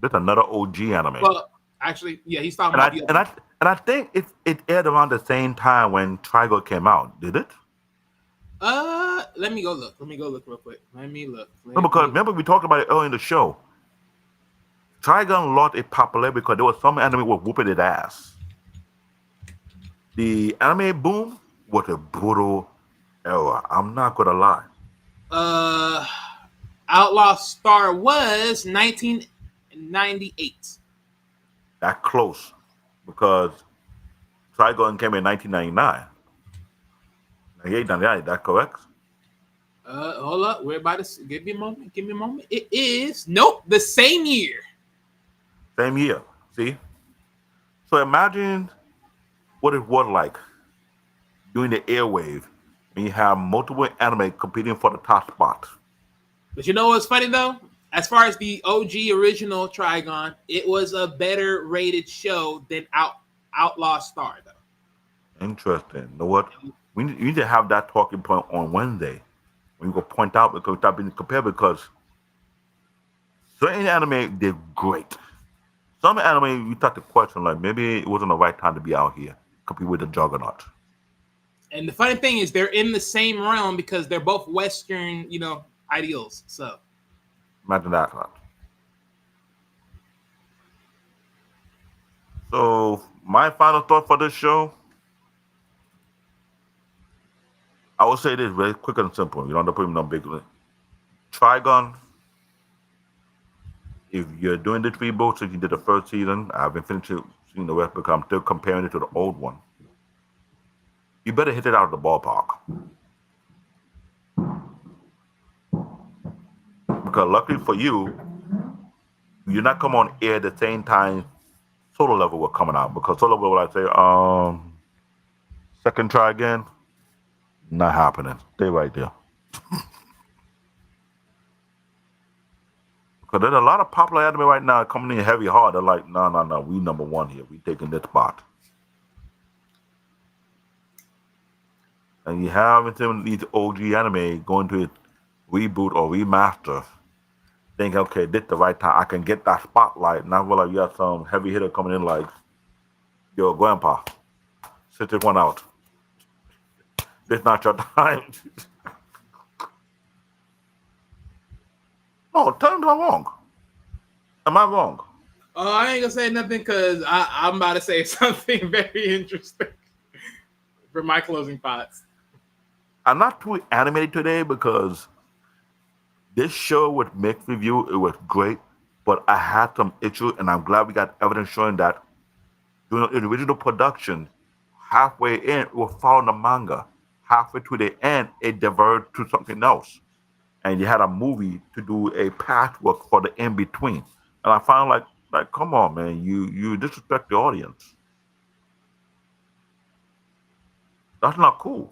That's another OG anime. Well, actually, yeah, he's talking about the other one. And I think it aired around the same time when Trigun came out. Did it? Let me go look. Let me go look real quick. No, because remember we talked about it earlier in the show. Trigun lost its popularity because there was some anime was whooping its ass. The anime boom was a brutal era. I'm not gonna lie. Outlaw Star was 1998. That close. Because Trigun came in 1999. 98, that correct? Hold up. We're about to give me a moment. Give me a moment. It is the same year. Same year. See? So imagine what it was like during the airwave when you have multiple anime competing for the top spot. But you know what's funny though? As far as the OG original Trigun, it was a better rated show than Outlaw Star though. Interesting. You know what? We need to have that talking point on Wednesday. When you go point out because stop being compared because certain anime did great. Some anime you start to question like maybe it wasn't the right time to be out here compete with the juggernaut. And the funny thing is they're in the same realm because they're both Western, ideals. So imagine that. So my final thought for this show, I will say this very quick and simple. You don't have to put them on big. Trigun. If you're doing the three books, since you did the first season, I haven't finished seeing the rest because I'm still comparing it to the old one. You better hit it out of the ballpark. Because luckily for you, you're not come on air at the same time Solo Level were coming out. Because Solo Level, I say, second try again, not happening. Stay right there. Because there's a lot of popular anime right now coming in heavy hard. They're like, no, we number one here. We taking this spot. And you have some of these OG anime going to reboot or remaster. Think, okay, this the right time. I can get that spotlight. Not well, like you got some heavy hitter coming in like, yo, grandpa, sit this one out. This not your time. No, tell me I'm wrong. Am I wrong? Oh, I ain't gonna say nothing because I'm about to say something very interesting for my closing thoughts. I'm not too animated today because this show with mixed review, it was great, but I had some issues, and I'm glad we got evidence showing that during the original production, halfway in, it was following the manga. Halfway to the end, it diverged to something else. and you had a movie to do a patchwork for the in between. And I found like, come on, man, you disrespect the audience. That's not cool.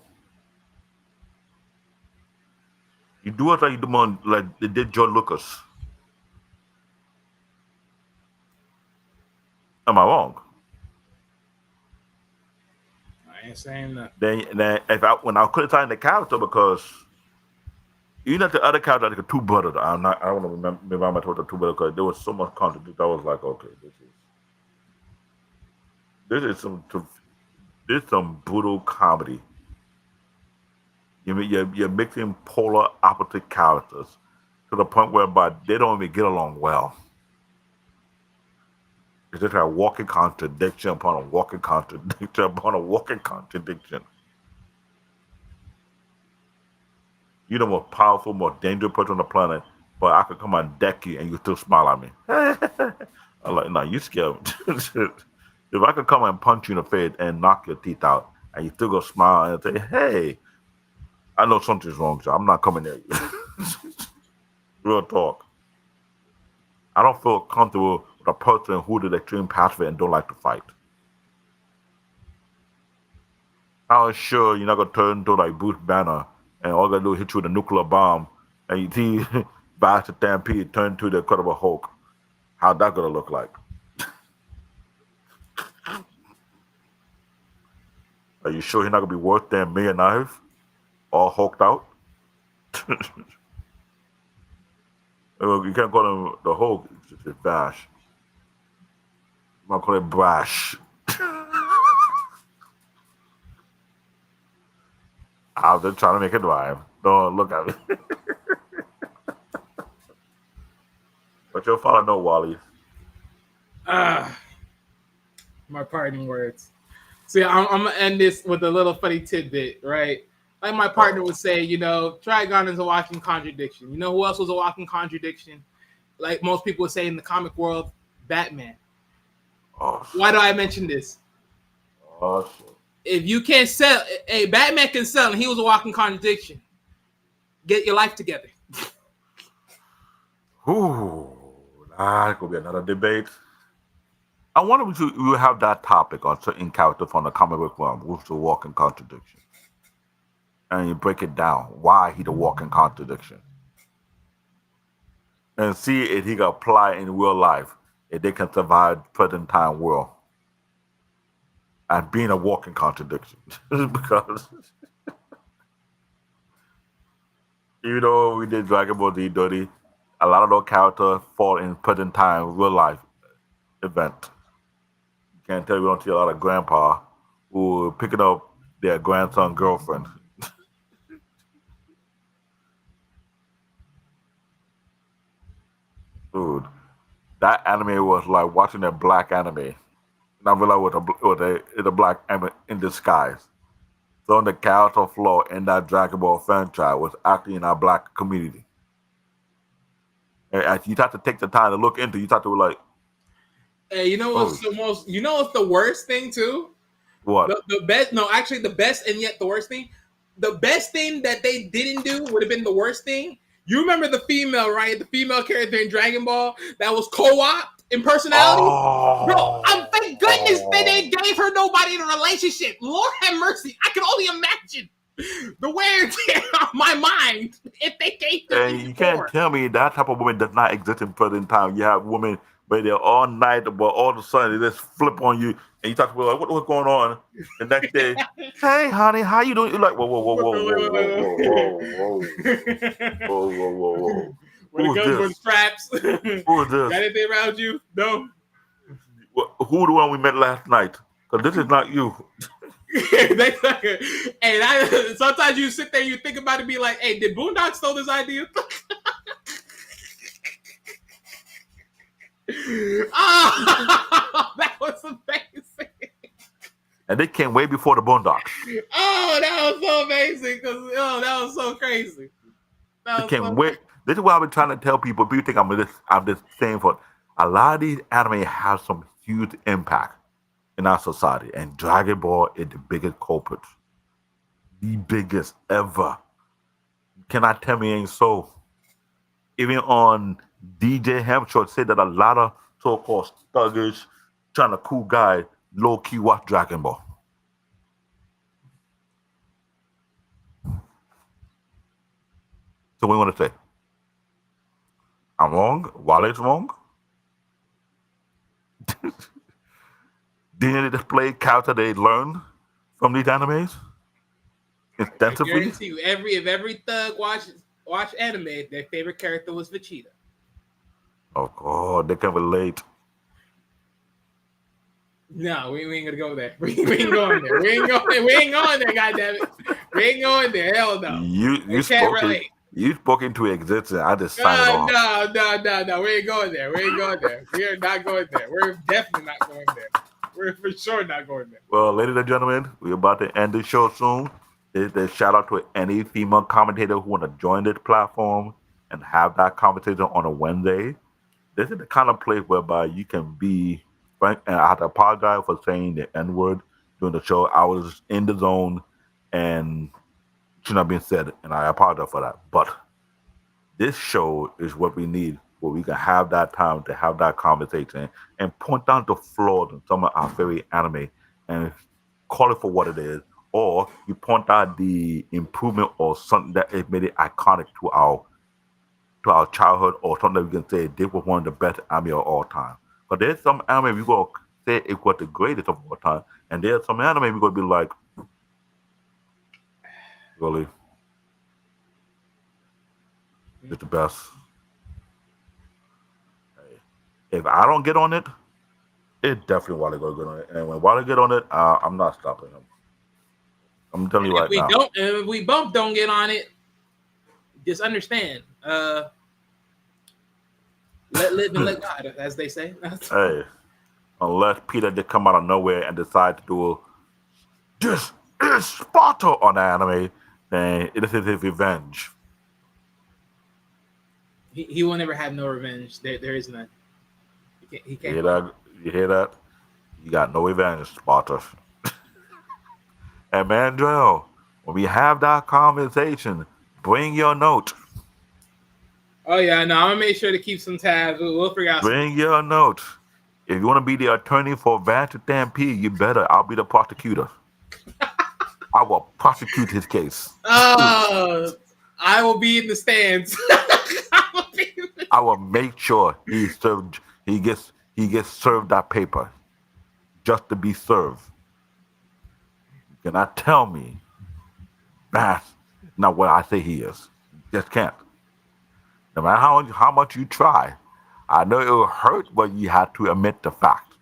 You do it like you do on like they did George Lucas. Am I wrong? I ain't saying nothing. Then if I when I criticize the character because even at the other character like the two brothers, I don't remember how much was the two brothers because there was so much contradiction. I was like, okay, this is some brutal comedy. You're mixing polar opposite characters to the point whereby they don't even get along well. It's just a walking contradiction upon a walking contradiction upon a walking contradiction. You're the most powerful, more dangerous person on the planet, but I could come and deck you and you still smile at me. I'm like, no, you scared. If I could come and punch you in the face and knock your teeth out and you still go smile and say, hey, I know something's wrong, so I'm not coming near you. Real talk. I don't feel comfortable with a person who is extreme pacifist and don't like to fight. I'm sure you're not gonna turn into like Bruce Banner and all gonna do is hit you with a nuclear bomb and you see Vash the Stampede turn to the Incredible Hulk. How that gonna look like? Are you sure he's not gonna be worse than me and Knife? All hulked out? You can't call him the Hulk, it's just Vash. I'm gonna call it Brash. I'm just trying to make it rhyme. Don't look at me. But your father know, Wally. My parting words. See, I'm gonna end this with a little funny tidbit, right? Like my partner would say, Trigun is a walking contradiction. You know who else was a walking contradiction? Like most people would say in the comic world, Batman. Oh, Why do I mention this? oh shit. If you can't sell, hey, Batman can sell, and he was a walking contradiction. Get your life together. Ooh, that could be another debate. I wonder if we will have that topic on certain characters from the comic book realm, who's the walking contradiction. And you break it down, why he the walking contradiction. And see if he can apply in real life, if they can survive present time world. And being a walking contradiction. Because even though we did Dragon Ball Z dirty, a lot of those characters fall in present time real life event. You can't tell we don't see a lot of grandpa who picking up their grandson girlfriend. Dude, that anime was like watching a black anime. And I realized it's a black anime in disguise. So the character flaw in that Dragon Ball franchise was actually in our black community. And as you have to take the time to look into, you have to be like, Hey, you know what's what's the worst thing too? what? The best, no, actually the best and yet the worst thing. The best thing that they didn't do would have been the worst thing. You remember the female, right? The female character in Dragon Ball that was co-op in personality? Bro, thank goodness they gave her nobody in a relationship. Lord have mercy. I can only imagine the wear and tear on my mind if they gave them. And you can't tell me that type of woman does not exist in present time. You have women where they're all night, but all of a sudden they just flip on you, and you talk to her like, what's going on? The next day, hey, honey, how you doing? You're like, whoa, whoa, whoa, whoa, whoa, whoa, whoa, whoa, whoa, whoa, whoa. Where the guns were straps. Who is this? Got anything around you? No. Who the one we met last night? Because this is not you. Hey, sometimes you sit there, you think about it, be like, hey, did Boondock stole this idea? Oh, that was amazing. And they came way before the Boondocks. Oh, that was so amazing. That was so crazy. They came way. This is what I've been trying to tell people. People think I'm just saying for a lot of these anime have some huge impact in our society, and Dragon Ball is the biggest culprit, the biggest ever. You cannot tell me it ain't so. Even on DJ Hampshire said that a lot of so-called thuggish, trying to cool guy, low key watch Dragon Ball. So what do you want to say? I'm wrong. Wale's wrong. Didn't they display character they learn from these animes I extensively? guarantee you, if every thug watch anime, their favorite character was Vegeta. Oh God, they can relate. No, we ain't gonna go there. We ain't going there. We ain't going there. We ain't going there. Goddammit. We ain't going there. Hell no. You We can't spoke relate. you spoke into existence. I just signed it off. No. We ain't going there. We ain't going there. We are not going there. We're definitely not going there. We're for sure not going there. Well, ladies and gentlemen, we're about to end the show soon. There's shout out to any female commentator who want to join this platform and have that conversation on a Wednesday. This is the kind of place whereby you can be frank. And I have to apologize for saying the N word during the show. I was in the zone and should not been said, and I apologize for that. But this show is what we need, where we can have that time to have that conversation and point out the flaws in some of our favorite anime and call it for what it is, or you point out the improvement or something that has made it iconic to our childhood, or something that we can say this was one of the best anime of all time. But there's some anime we gonna say it was the greatest of all time, and there's some anime we're gonna be like, really, it's the best. If I don't get on it, it definitely Wally gonna get on it. And when Wally get on it, I'm not stopping him. I'm telling you right now. If we both don't get on it, just understand. Let live and let God, as they say. Hey, unless Peter did come out of nowhere and decide to do this is Sparta on anime, then it is his revenge. He will never have no revenge. There is none. He can't. You hear that? You hear that? You got no revenge, Sparta. And Mandrell, when we have that conversation, bring your note. Oh yeah, no, I'm gonna make sure to keep some tabs. We'll figure out. Bring your note. If you want to be the attorney for Vash the Stampede, you better. I'll be the prosecutor. I will prosecute his case. I will be in the stands. I will make sure he gets served that paper, just to be served. You cannot tell me that's not what I say he is. You just can't. No matter how much you try, I know it will hurt, but you have to admit the fact.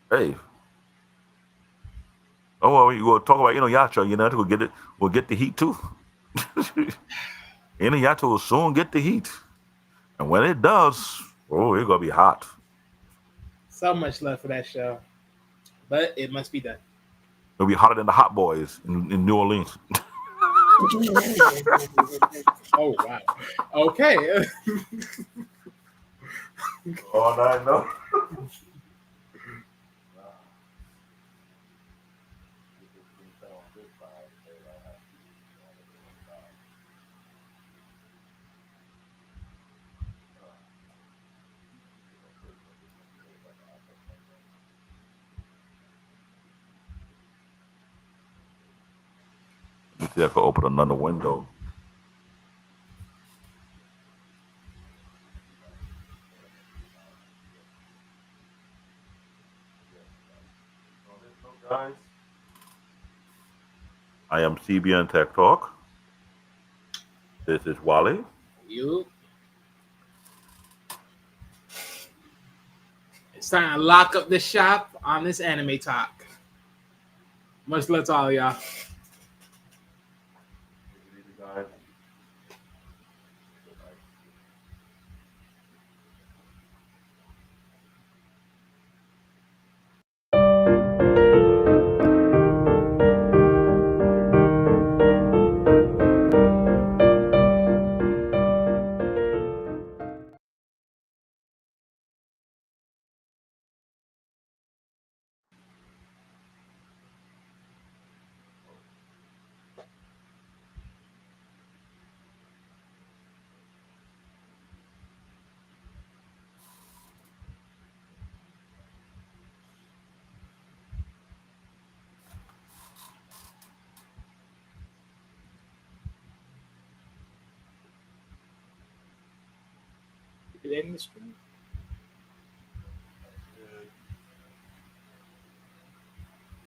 Hey. Oh well, you will talk about Inuyasha. We'll get the heat too. Inuyasha will soon get the heat, and when it does, oh, it's gonna be hot. So much love for that show, but it must be done. It'll be hotter than the Hot Boys in New Orleans. Oh wow. Okay. All I know. Let me see if I can open another window. Guys, I am CBN Tech Talk. This is Wally. You. It's time to lock up the shop on this anime talk. Much love to all y'all. Did it end the stream?